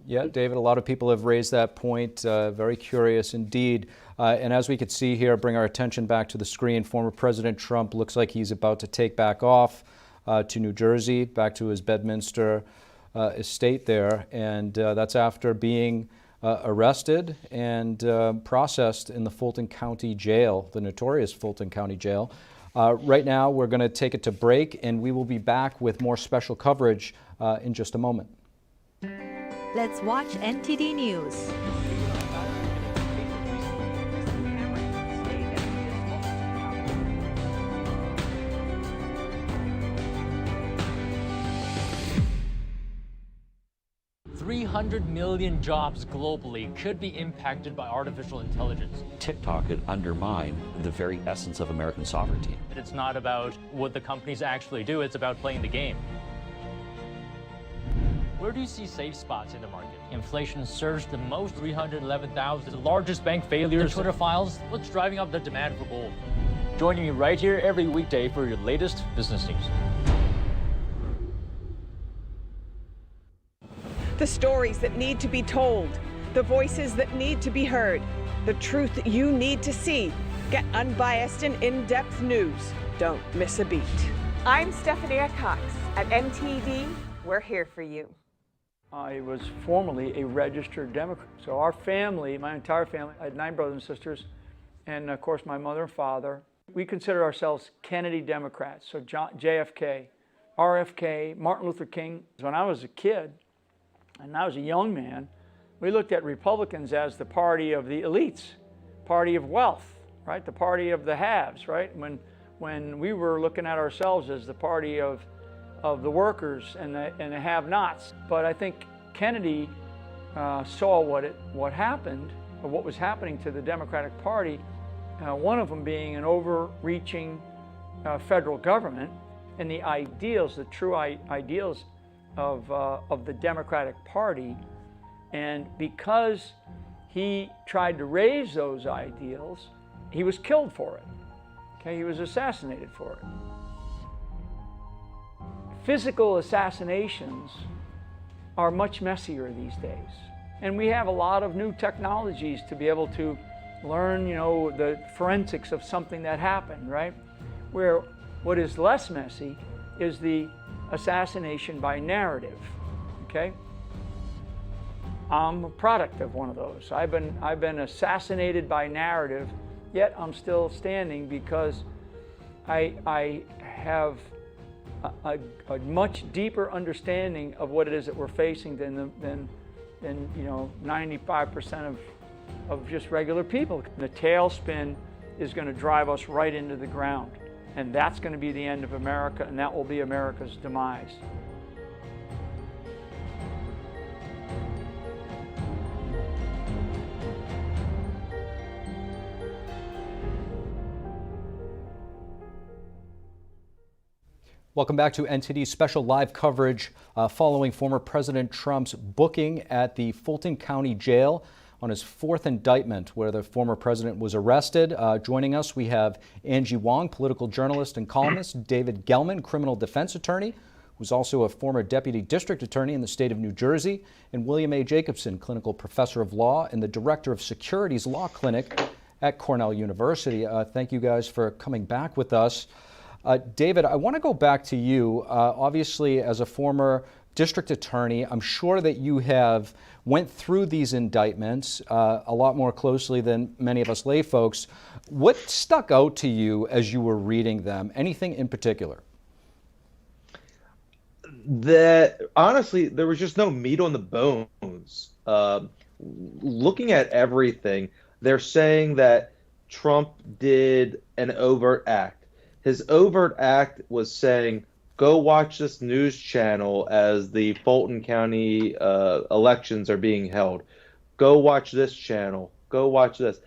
Yeah, David, a lot of people have raised that point. Very curious indeed. And as we could see here, bring our attention back to the screen, former President Trump looks like he's about to take back off to New Jersey, back to his Bedminster estate there. And that's after being arrested and processed in the Fulton County Jail, the notorious Fulton County Jail. Right now, we're going to take it to break, and we will be back with more special coverage in just a moment. Let's watch NTD News. $300 million jobs globally could be impacted by artificial intelligence. TikTok could undermine the very essence of American sovereignty. It's not about what the companies actually do, it's about playing the game. Where do you see safe spots in the market? Inflation surged the most, 311,000. The largest bank failures. The Twitter files. What's driving up the demand for gold? Joining me right here every weekday for your latest business news. The stories that need to be told, the voices that need to be heard, the truth that you need to see. Get unbiased and in-depth news. Don't miss a beat. I'm Stephanie Cox. At NTD, we're here for you. I was formerly a registered Democrat. So our family, my entire family, I had 9 brothers and sisters, and of course my mother and father. We consider ourselves Kennedy Democrats, so JFK, RFK, Martin Luther King. When I was a kid, and I was a young man, we looked at Republicans as the party of the elites, party of wealth, right? The party of the haves, right? When we were looking at ourselves as the party of the workers and the have-nots. But I think Kennedy saw what happened, or what was happening to the Democratic Party, one of them being an overreaching federal government, and the ideals, the true ideals of the Democratic Party. And because he tried to raise those ideals, he was killed for it. Okay, he was assassinated for it. Physical assassinations are much messier these days. And we have a lot of new technologies to be able to learn, the forensics of something that happened, right? Where what is less messy is the assassination by narrative, okay? I'm a product of one of those. I've been assassinated by narrative, yet I'm still standing because I have a much deeper understanding of what it is that we're facing than 95% of just regular people. The tailspin is going to drive us right into the ground, and that's going to be the end of America, and that will be America's demise. Welcome back to NTD's special live coverage following former President Trump's booking at the Fulton County Jail on his 4th indictment, where the former president was arrested. Joining us, we have Angie Wong, political journalist and columnist, David Gelman, criminal defense attorney, who's also a former deputy district attorney in the state of New Jersey, and William A. Jacobson, clinical professor of law and the director of Securities Law Clinic at Cornell University. Thank you guys for coming back with us. David, I want to go back to you. Obviously, as a former district attorney, I'm sure that you have went through these indictments a lot more closely than many of us lay folks. What stuck out to you as you were reading them? Anything in particular? Honestly, there was just no meat on the bones. Looking at everything, they're saying that Trump did an overt act. His overt act was saying, go watch this news channel as the Fulton County elections are being held. Go watch this channel. Go watch this.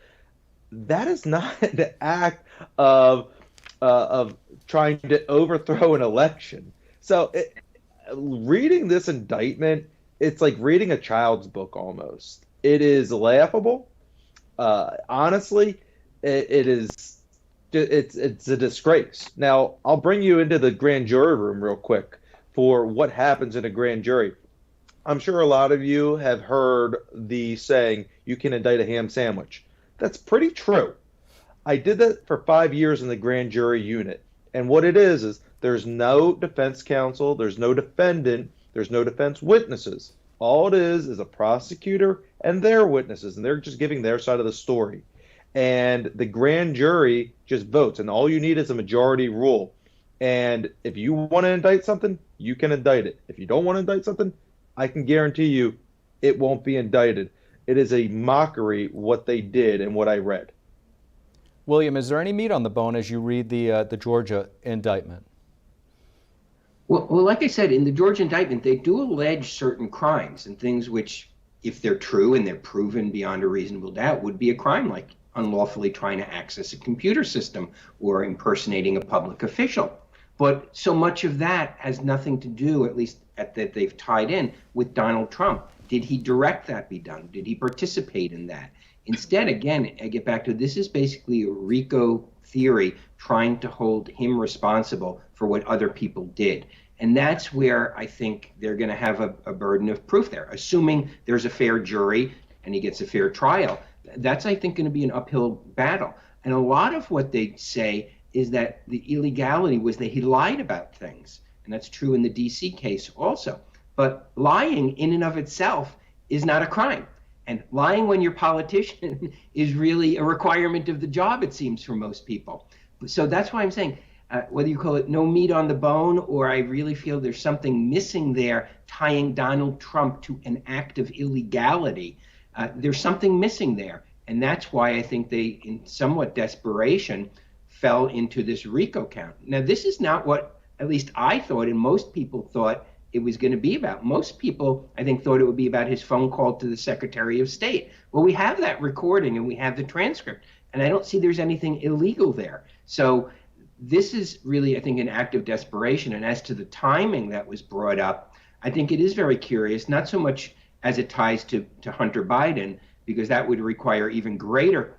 That is not an act of trying to overthrow an election. So reading this indictment, it's like reading a child's book almost. It is laughable. Honestly, it is. It's a disgrace. Now, I'll bring you into the grand jury room real quick for what happens in a grand jury. I'm sure a lot of you have heard the saying, you can indict a ham sandwich. That's pretty true. I did that for 5 years in the grand jury unit. And what it is there's no defense counsel, there's no defendant, there's no defense witnesses. All it is a prosecutor and their witnesses, and they're just giving their side of the story. And the grand jury just votes, and all you need is a majority rule. And if you want to indict something, you can indict it. If you don't want to indict something, I can guarantee you it won't be indicted. It is a mockery what they did and what I read. William, is there any meat on the bone as you read the Georgia indictment? Well, like I said, in the Georgia indictment, they do allege certain crimes and things which, if they're true and they're proven beyond a reasonable doubt, would be a crime, like unlawfully trying to access a computer system or impersonating a public official. But so much of that has nothing to do, at least that they've tied in, with Donald Trump. Did he direct that be done? Did he participate in that? Instead, again, I get back to this is basically a RICO theory trying to hold him responsible for what other people did. And that's where I think they're going to have a burden of proof there, assuming there's a fair jury and he gets a fair trial. That's, I think, going to be an uphill battle. And a lot of what they say is that the illegality was that he lied about things. And that's true in the D.C. case also. But lying in and of itself is not a crime. And lying when you're a politician is really a requirement of the job, it seems, for most people. So that's why I'm saying, whether you call it no meat on the bone, or I really feel there's something missing there tying Donald Trump to an act of illegality, there's something missing there. And that's why I think they, in somewhat desperation, fell into this RICO count. Now, this is not what at least I thought and most people thought it was going to be about. Most people, I think, thought it would be about his phone call to the Secretary of State. Well, we have that recording and we have the transcript, and I don't see there's anything illegal there. So this is really, I think, an act of desperation. And as to the timing that was brought up, I think it is very curious, not so much as it ties to Hunter Biden, because that would require even greater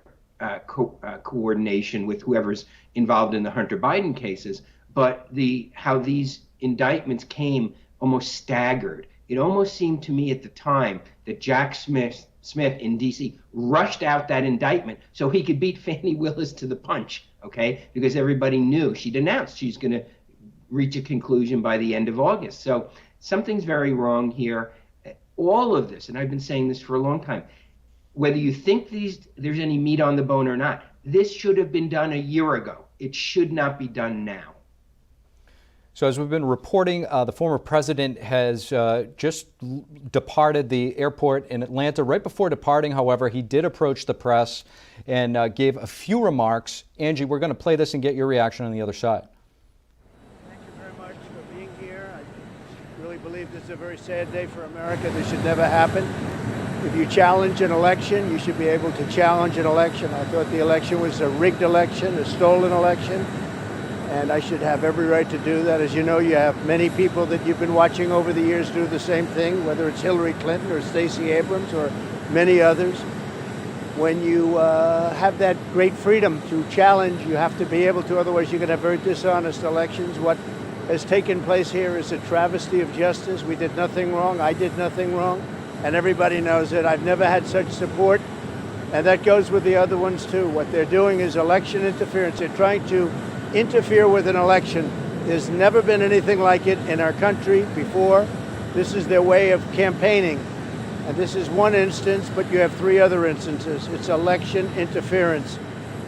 coordination with whoever's involved in the Hunter Biden cases, but how these indictments came almost staggered. It almost seemed to me at the time that Jack Smith in D.C. rushed out that indictment so he could beat Fani Willis to the punch, okay? Because everybody knew she'd announced she's going to reach a conclusion by the end of August. So something's very wrong here. All of this, and I've been saying this for a long time, whether you think there's any meat on the bone or not, this should have been done a year ago. It should not be done now. So as we've been reporting, the former president has just departed the airport in Atlanta. Right before departing, however, he did approach the press and gave a few remarks. Angie, we're going to play this and get your reaction on the other side. Thank you very much for being here. I really believe this is a very sad day for America. This should never happen. If you challenge an election, you should be able to challenge an election. I thought the election was a rigged election, a stolen election, and I should have every right to do that. As you know, you have many people that you've been watching over the years do the same thing, whether it's Hillary Clinton or Stacey Abrams or many others. When you have that great freedom to challenge, you have to be able to, otherwise you can have very dishonest elections. What has taken place here is a travesty of justice. We did nothing wrong. I did nothing wrong. And everybody knows it. I've never had such support, and that goes with the other ones too. What they're doing is election interference. They're trying to interfere with an election. There's never been anything like it in our country before. This is their way of campaigning, and this is one instance, but you have 3 other instances. It's election interference.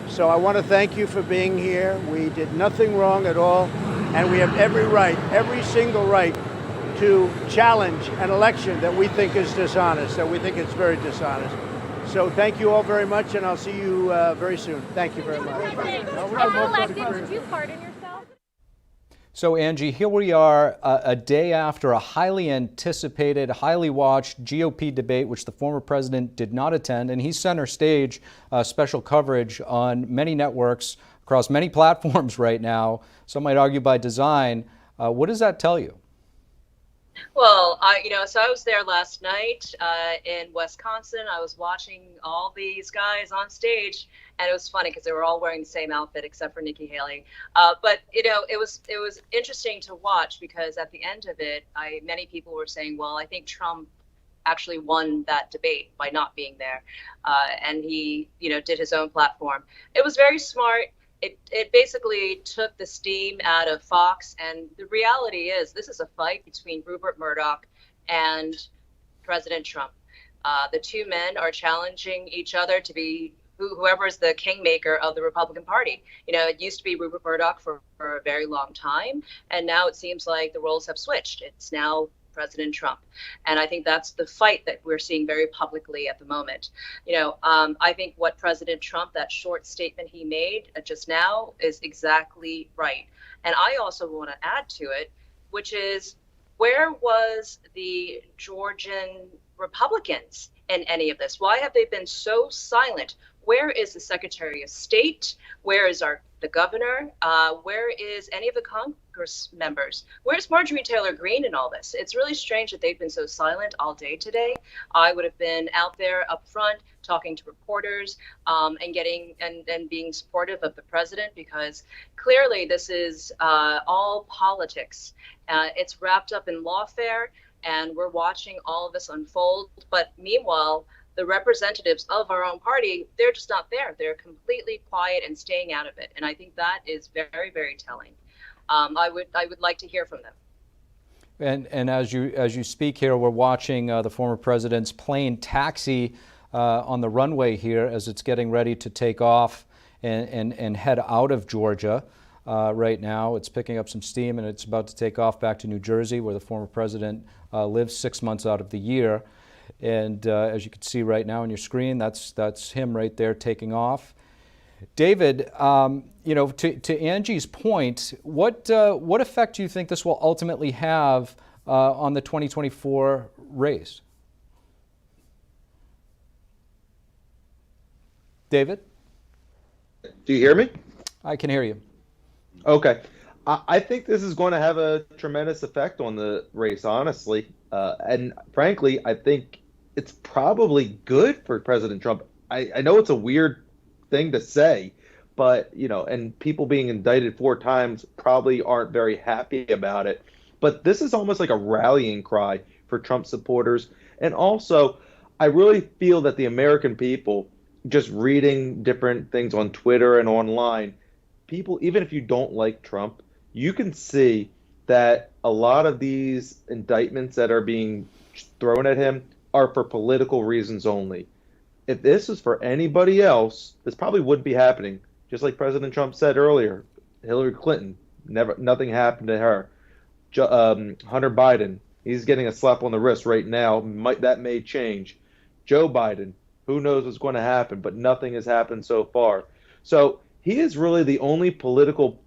So I want to thank you for being here. We did nothing wrong at all, and we have every right, every single right, to challenge an election that we think is dishonest, that we think is very dishonest. So thank you all very much, and I'll see you very soon. Thank you very much. Did you pardon yourself? So Angie, here we are a day after a highly anticipated, highly watched GOP debate, which the former president did not attend, and he's center stage special coverage on many networks across many platforms right now. Some might argue by design. What does that tell you? Well, so I was there last night in Wisconsin. I was watching all these guys on stage, and it was funny because they were all wearing the same outfit except for Nikki Haley. But it was interesting to watch because at the end of it, many people were saying, "Well, I think Trump actually won that debate by not being there," and he, did his own platform. It was very smart. It basically took the steam out of Fox, and the reality is this is a fight between Rupert Murdoch and President Trump. The two men are challenging each other to be whoever is the kingmaker of the Republican Party. It used to be Rupert Murdoch for a very long time, and now it seems like the roles have switched. It's now President Trump. And I think that's the fight that we're seeing very publicly at the moment. I think what President Trump, that short statement he made just now, is exactly right. And I also want to add to it, which is, where was the Georgian Republicans in any of this? Why have they been so silent? Where is the Secretary of State? Where is the governor? Where is any of the Congress members? Where's Marjorie Taylor Greene in all this? It's really strange that they've been so silent all day today. I would have been out there up front talking to reporters and being supportive of the president, because clearly this is all politics. It's wrapped up in lawfare, and we're watching all of this unfold. But meanwhile, the representatives of our own party, they're just not there. They're completely quiet and staying out of it. And I think that is very, very telling. I would like to hear from them. And as you speak here, we're watching the former president's plane taxi on the runway here as it's getting ready to take off and head out of Georgia. Right now, it's picking up some steam, and it's about to take off back to New Jersey, where the former president lives 6 months out of the year. And as you can see right now on your screen, that's him right there taking off. David, to Angie's point, what effect do you think this will ultimately have on the 2024 race? David? Do you hear me? I can hear you. Okay. I think this is going to have a tremendous effect on the race, honestly. And frankly, I think it's probably good for President Trump. I know it's a weird thing to say, but, and people being indicted 4 times probably aren't very happy about it. But this is almost like a rallying cry for Trump supporters. And also, I really feel that the American people, just reading different things on Twitter and online, people, even if you don't like Trump, you can see that a lot of these indictments that are being thrown at him are for political reasons only. If this was for anybody else, this probably wouldn't be happening. Just like President Trump said earlier, Hillary Clinton, nothing happened to her. Hunter Biden, he's getting a slap on the wrist right now. That may change. Joe Biden, who knows what's going to happen, but nothing has happened so far. So he is really the only political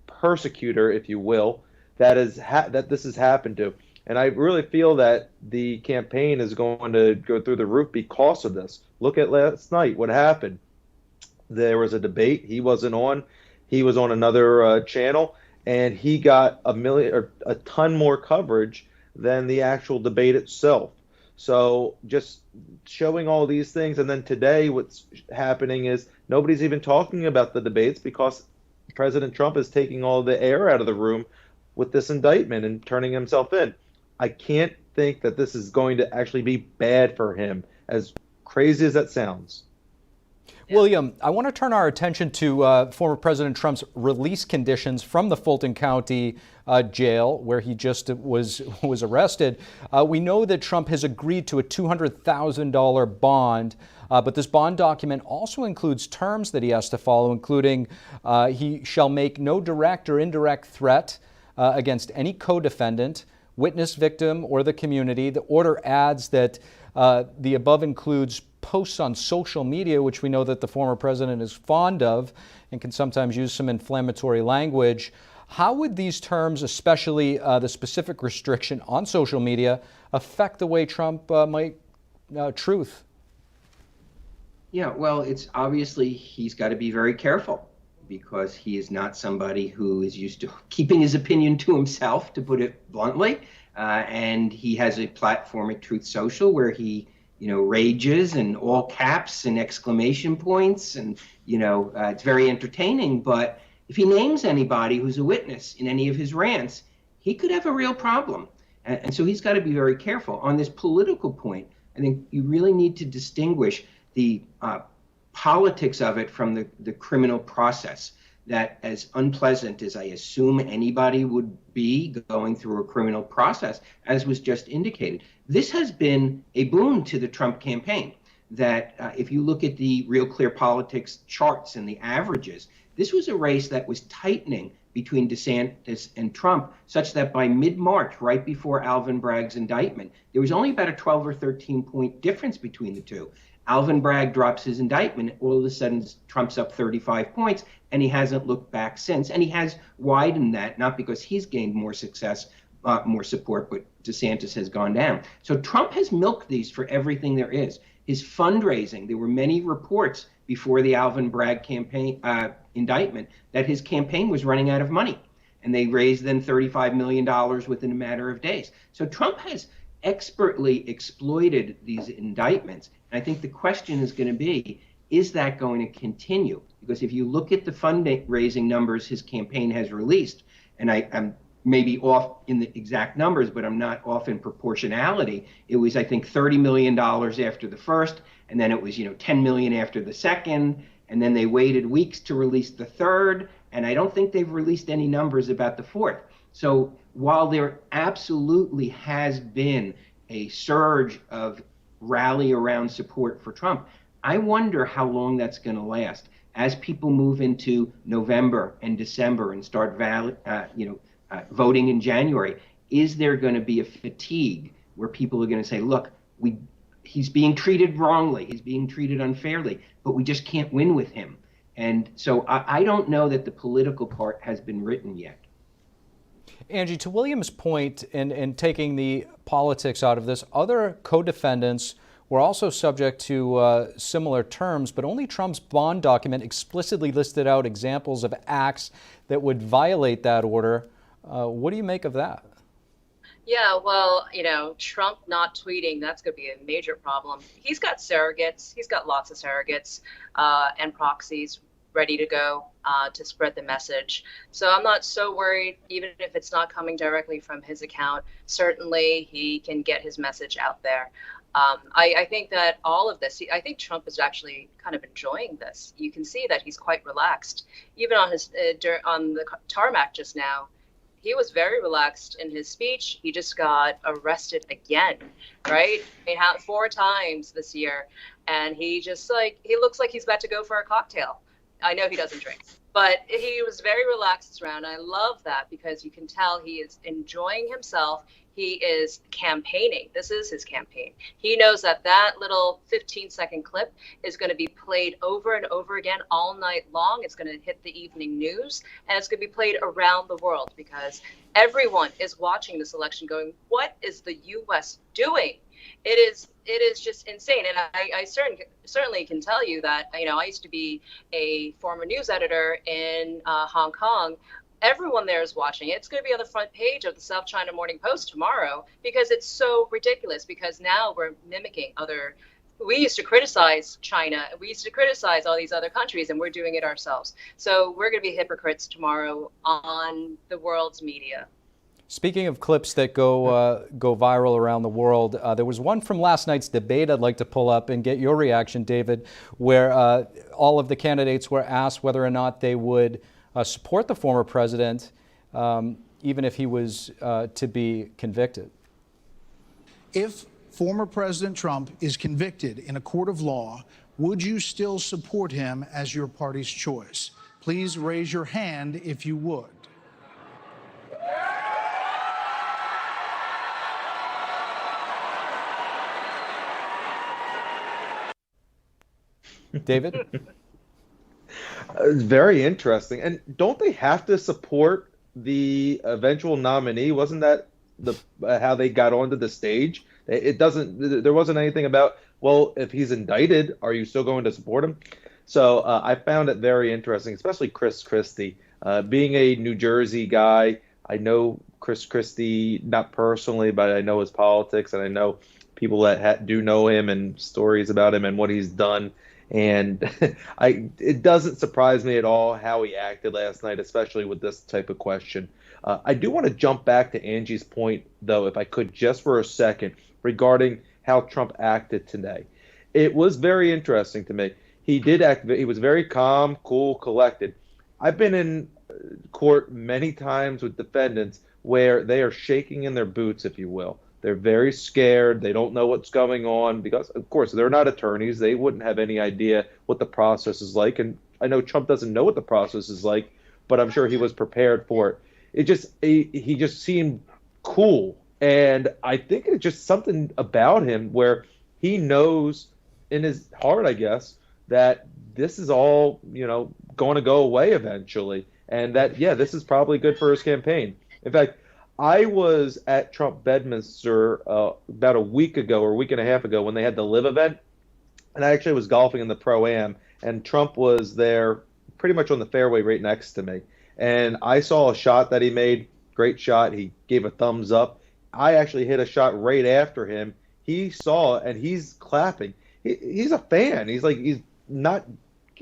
persecutor, if you will, that this has happened to. And I really feel that the campaign is going to go through the roof because of this. Look at last night, what happened. There was a debate. He wasn't on. He was on another channel, and he got a ton more coverage than the actual debate itself. So just showing all these things, and then today what's happening is nobody's even talking about the debates because President Trump is taking all the air out of the room with this indictment and turning himself in. I can't think that this is going to actually be bad for him, as crazy as that sounds. William, I want to turn our attention to former President Trump's release conditions from the Fulton County jail, where he just was arrested. We know that Trump has agreed to a $200,000 bond, but this bond document also includes terms that he has to follow, including he shall make no direct or indirect threat against any co-defendant, witness, victim, or the community. The order adds that the above includes posts on social media, which we know that the former president is fond of and can sometimes use some inflammatory language. How would these terms, especially the specific restriction on social media, affect the way Trump might truth? Yeah, well, it's obviously he's got to be very careful because he is not somebody who is used to keeping his opinion to himself, to put it bluntly. and he has a platform at Truth Social where he, rages and all caps and exclamation points, and it's very entertaining. But if he names anybody who's a witness in any of his rants, he could have a real problem. And so he's got to be very careful. On this political point, I think you really need to distinguish the politics of it from the criminal process. That, as unpleasant as I assume anybody would be going through a criminal process, as was just indicated, this has been a boon to the Trump campaign. That if you look at the Real Clear Politics charts and the averages, this was a race that was tightening between DeSantis and Trump, such that by mid-March, right before Alvin Bragg's indictment, there was only about a 12 or 13 point difference between the two. Alvin Bragg drops his indictment, all of a sudden Trump's up 35 points, and he hasn't looked back since. And he has widened that, not because he's gained more success, more support, but DeSantis has gone down. So Trump has milked these for everything there is. His fundraising, there were many reports before the Alvin Bragg campaign indictment that his campaign was running out of money. And they raised then $35 million within a matter of days. So Trump has expertly exploited these indictments. And I think the question is going to be, is that going to continue? Because if you look at the fundraising numbers his campaign has released, and I'm maybe off in the exact numbers, but I'm not off in proportionality. It was, I think, $30 million after the first, and then it was, $10 million after the second, and then they waited weeks to release the third, and I don't think they've released any numbers about the fourth. So while there absolutely has been a surge of rally around support for Trump, I wonder how long that's going to last. As people move into November and December and start voting in January, is there going to be a fatigue where people are going to say, look, he's being treated wrongly, he's being treated unfairly, but we just can't win with him. And so I don't know that the political part has been written yet. Angie, to William's point in taking the politics out of this, other co-defendants were also subject to similar terms, but only Trump's bond document explicitly listed out examples of acts that would violate that order. What do you make of that? Yeah, well, Trump not tweeting, that's going to be a major problem. He's got surrogates. He's got lots of surrogates and proxies ready to go to spread the message. So I'm not so worried, even if it's not coming directly from his account. Certainly, he can get his message out there. I think that all of this, I think Trump is actually kind of enjoying this. You can see that he's quite relaxed. Even on his on the tarmac just now, he was very relaxed in his speech. He just got arrested again, right? I mean, 4 times this year, and he looks like he's about to go for a cocktail. I know he doesn't drink, but he was very relaxed around. I love that because you can tell he is enjoying himself. He is campaigning. This is his campaign. He knows that little 15-second clip is going to be played over and over again all night long. It's going to hit the evening news, and it's going to be played around the world because everyone is watching this election going, what is the U.S. doing? It is just insane. And I certainly can tell you that, I used to be a former news editor in Hong Kong. Everyone there is watching. It's going to be on the front page of the South China Morning Post tomorrow because it's so ridiculous, because now we're mimicking we used to criticize China. We used to criticize all these other countries, and we're doing it ourselves. So we're going to be hypocrites tomorrow on the world's media. Speaking of clips that go viral around the world, there was one from last night's debate I'd like to pull up and get your reaction, David, where all of the candidates were asked whether or not they would support the former president, even if he was to be convicted. If former President Trump is convicted in a court of law, would you still support him as your party's choice? Please raise your hand if you would. David? It's very interesting. And don't they have to support the eventual nominee? Wasn't that how they got onto the stage? There wasn't anything about, well, if he's indicted, are you still going to support him? So I found it very interesting, especially Chris Christie, being a New Jersey guy. I know Chris Christie, not personally, but I know his politics, and I know people that do know him and stories about him and what he's done. And it doesn't surprise me at all how he acted last night, especially with this type of question. I do want to jump back to Angie's point, though, if I could, just for a second, regarding how Trump acted today. It was very interesting to me. He did act. He was very calm, cool, collected. I've been in court many times with defendants where they are shaking in their boots, if you will. They're very scared. They don't know what's going on because, of course, they're not attorneys. They wouldn't have any idea what the process is like. And I know Trump doesn't know what the process is like, but I'm sure he was prepared for it. He just seemed cool. And I think it's just something about him where he knows in his heart, I guess, that this is all, going to go away eventually. And that, yeah, this is probably good for his campaign. In fact, I was at Trump Bedminster about a week ago or a week and a half ago when they had the Live event. And I actually was golfing in the Pro-Am, and Trump was there pretty much on the fairway right next to me. And I saw a shot that he made, great shot. He gave a thumbs up. I actually hit a shot right after him. He saw it, and he's clapping. He's a fan. He's not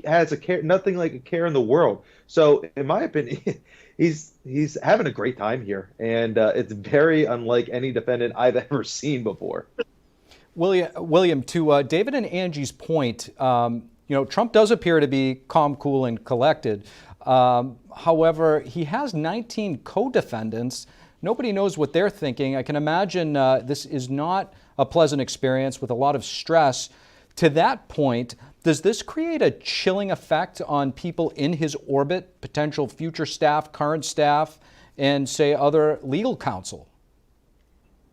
has a care, nothing like a care in the world. So in my opinion, he's having a great time here, and it's very unlike any defendant I've ever seen before. William, to David and Angie's point, Trump does appear to be calm, cool, and collected. However, he has 19 co-defendants. Nobody knows what they're thinking. I can imagine this is not a pleasant experience with a lot of stress. To that point, does this create a chilling effect on people in his orbit, potential future staff, current staff, and, say, other legal counsel?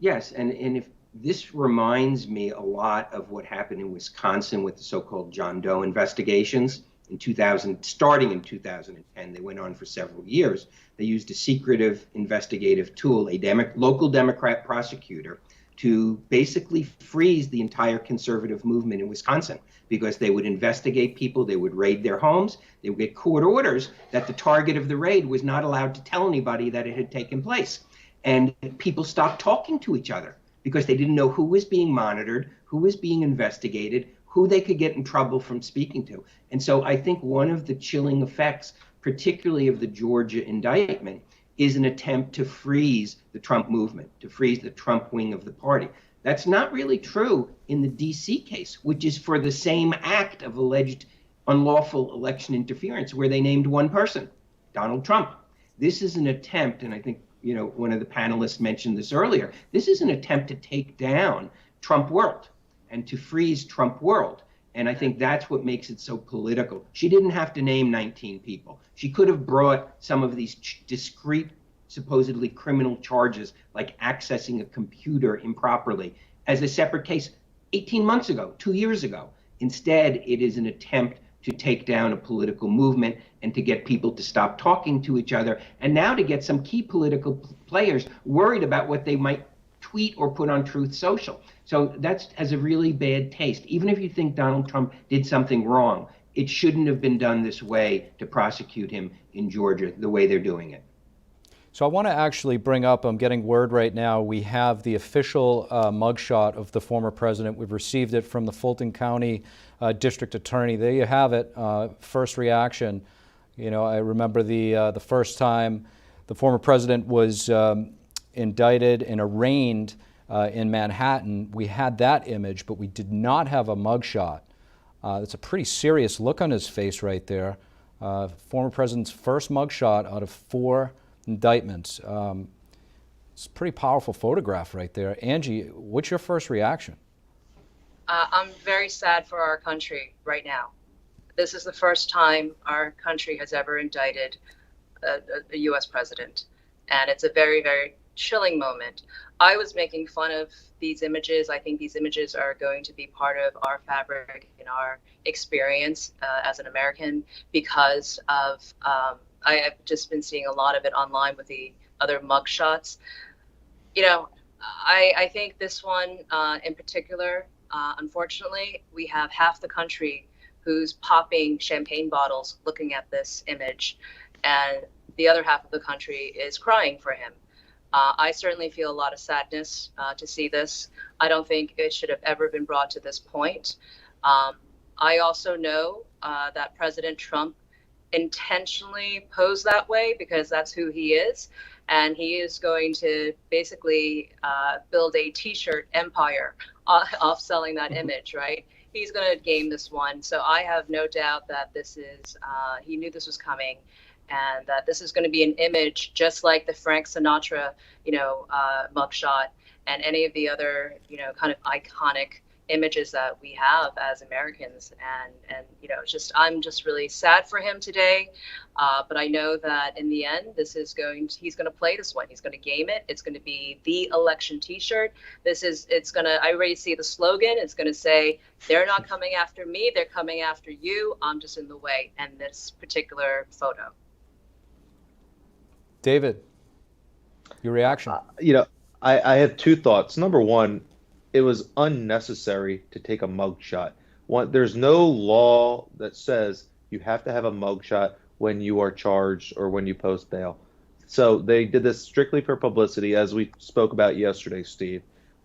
Yes, and if this reminds me a lot of what happened in Wisconsin with the so-called John Doe investigations in 2000, starting in 2010. They went on for several years. They used a secretive investigative tool, a local Democrat prosecutor, to basically freeze the entire conservative movement in Wisconsin, because they would investigate people, they would raid their homes, they would get court orders that the target of the raid was not allowed to tell anybody that it had taken place. And people stopped talking to each other because they didn't know who was being monitored, who was being investigated, who they could get in trouble from speaking to. And so I think one of the chilling effects, particularly of the Georgia indictment, is an attempt to freeze the Trump movement, to freeze the Trump wing of the party. That's not really true in the D.C. case, which is for the same act of alleged unlawful election interference, where they named one person, Donald Trump. This is an attempt, and I think one of the panelists mentioned this earlier, this is an attempt to take down Trump World and to freeze Trump World. And I think that's what makes it so political. She didn't have to name 19 people. She could have brought some of these discrete, supposedly criminal charges, like accessing a computer improperly, as a separate case 18 months ago, 2 years ago. Instead, it is an attempt to take down a political movement and to get people to stop talking to each other, and now to get some key political players worried about what they might tweet or put on Truth Social. So that has a really bad taste. Even if you think Donald Trump did something wrong, it shouldn't have been done this way to prosecute him in Georgia, the way they're doing it. So I want to actually bring up, I'm getting word right now, we have the official mugshot of the former president. We've received it from the Fulton County District Attorney. There you have it, first reaction. I remember the first time the former president was indicted and arraigned in Manhattan. We had that image, but we did not have a mugshot. That's a pretty serious look on his face right there. Former president's first mugshot out of 4 indictments. It's a pretty powerful photograph right there. Angie, what's your first reaction? I'm very sad for our country right now. This is the first time our country has ever indicted a U.S. president, and it's a very, very chilling moment. I was making fun of these images. I think these images are going to be part of our fabric and our experience as an American, because of I've just been seeing a lot of it online with the other mugshots. I think this one in particular, unfortunately, we have half the country who's popping champagne bottles looking at this image. And the other half of the country is crying for him. I certainly feel a lot of sadness to see this. I don't think it should have ever been brought to this point. I also know that President Trump intentionally posed that way because that's who he is. And he is going to basically build a T-shirt empire off selling that image, right? He's going to game this one. So I have no doubt that this is, he knew this was coming, and that this is going to be an image just like the Frank Sinatra, mugshot, and any of the other, kind of iconic images that we have as Americans. And I'm just really sad for him today. But I know that in the end, he's going to play this one. He's going to game it. It's going to be the election T-shirt. I already see the slogan. It's going to say, they're not coming after me. They're coming after you. I'm just in the way. And this particular photo. David, your reaction? I have two thoughts. Number one, it was unnecessary to take a mugshot. There's no law that says you have to have a mugshot when you are charged or when you post bail. So they did this strictly for publicity, as we spoke about yesterday, Steve.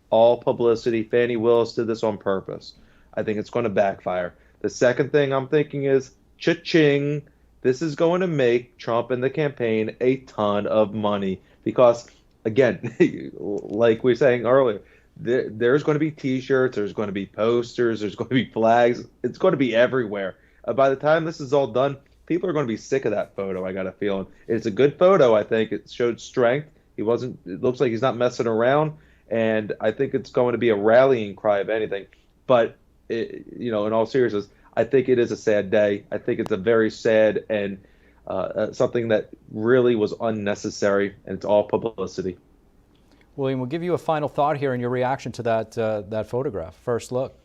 All publicity. Fani Willis did this on purpose. I think it's going to backfire. The second thing I'm thinking is, cha-ching, this is going to make Trump and the campaign a ton of money because, again, like we were saying earlier, there's going to be T-shirts, there's going to be posters, there's going to be flags. It's going to be everywhere. By the time this is all done, people are going to be sick of that photo, I got a feeling. It's a good photo, I think. It showed strength. It looks like he's not messing around, and I think it's going to be a rallying cry of anything. But, in all seriousness, I think it is a sad day. I think it's a very sad and something that really was unnecessary, and it's all publicity. William, we'll give you a final thought here and your reaction to that photograph. First look.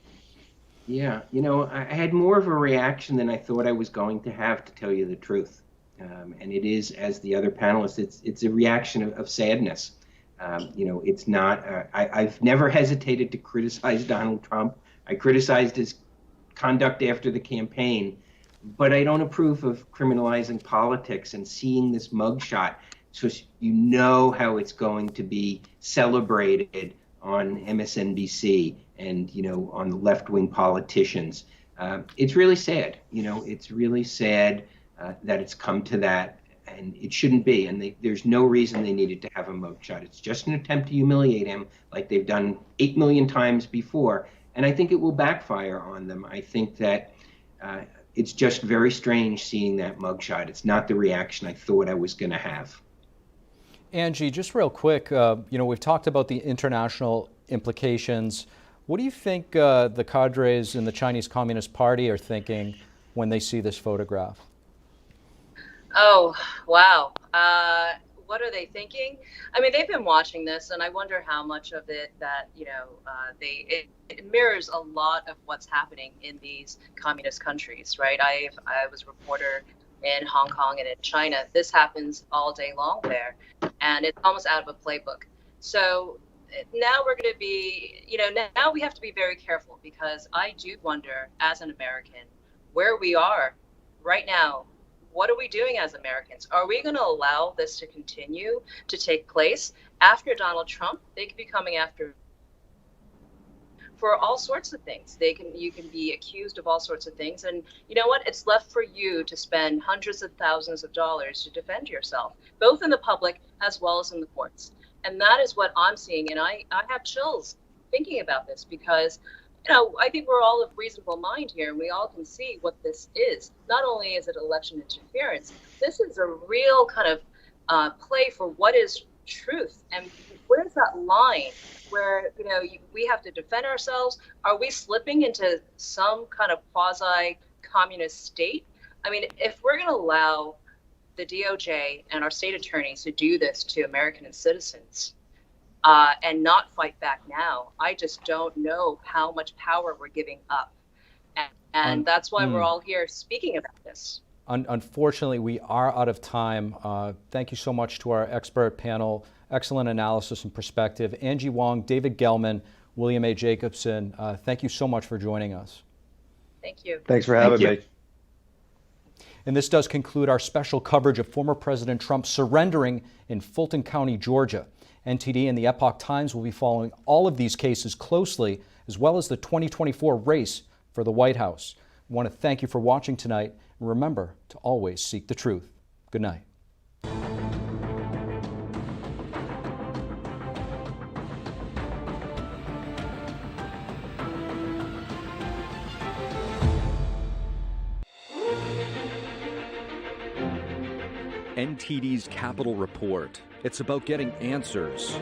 Yeah, I had more of a reaction than I thought I was going to have, to tell you the truth. And it is, as the other panelists, it's a reaction of sadness. It's not, I've never hesitated to criticize Donald Trump. I criticized his conduct after the campaign, but I don't approve of criminalizing politics and seeing this mugshot. So you know how it's going to be celebrated on MSNBC and, on the left-wing politicians. It's really sad. It's really sad that it's come to that, and it shouldn't be. And there's no reason they needed to have a mugshot. It's just an attempt to humiliate him like they've done 8 million times before. And I think it will backfire on them. I think that it's just very strange seeing that mugshot. It's not the reaction I thought I was going to have. Angie, just real quick, we've talked about the international implications. What do you think the cadres in the Chinese Communist Party are thinking when they see this photograph? Oh, wow. What are they thinking? I mean, they've been watching this, and I wonder how much of it that, it mirrors a lot of what's happening in these communist countries, right? I was a reporter in Hong Kong and in China. This happens all day long there, and it's almost out of a playbook. So now we're going to be, now we have to be very careful, because I do wonder, as an American, where we are right now. What are we doing as Americans? Are we going to allow this to continue to take place? After Donald Trump, they could be coming after for all sorts of things. You can be accused of all sorts of things, and you know what? It's left for you to spend hundreds of thousands of dollars to defend yourself, both in the public as well as in the courts. And that is what I'm seeing, and I have chills thinking about this, because I think we're all of reasonable mind here, and we all can see what this is. Not only is it election interference, this is a real kind of play for what is truth. And where's that line where, we have to defend ourselves? Are we slipping into some kind of quasi-communist state? I mean, if we're going to allow the DOJ and our state attorneys to do this to American citizens, and not fight back now, I just don't know how much power we're giving up. And that's why we're all here speaking about this. Unfortunately, we are out of time. Thank you so much to our expert panel. Excellent analysis and perspective. Angie Wong, David Gelman, William A. Jacobson, thank you so much for joining us. Thank you. Thanks for having me. And this does conclude our special coverage of former President Trump surrendering in Fulton County, Georgia. NTD and the Epoch Times will be following all of these cases closely, as well as the 2024 race for the White House. I want to thank you for watching tonight, and remember to always seek the truth. Good night. NTD's Capitol Report. It's about getting answers,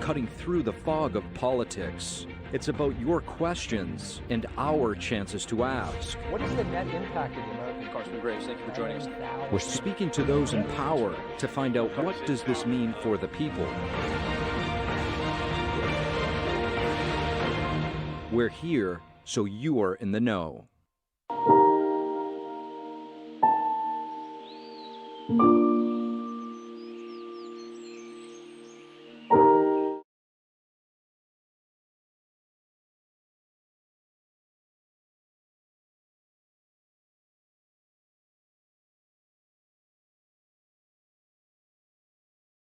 cutting through the fog of politics. It's about your questions and our chances to ask. What is the net impact of the American Congressman Graves? Thank you for joining us. We're speaking to those in power to find out what does this mean for the people. We're here so you're in the know.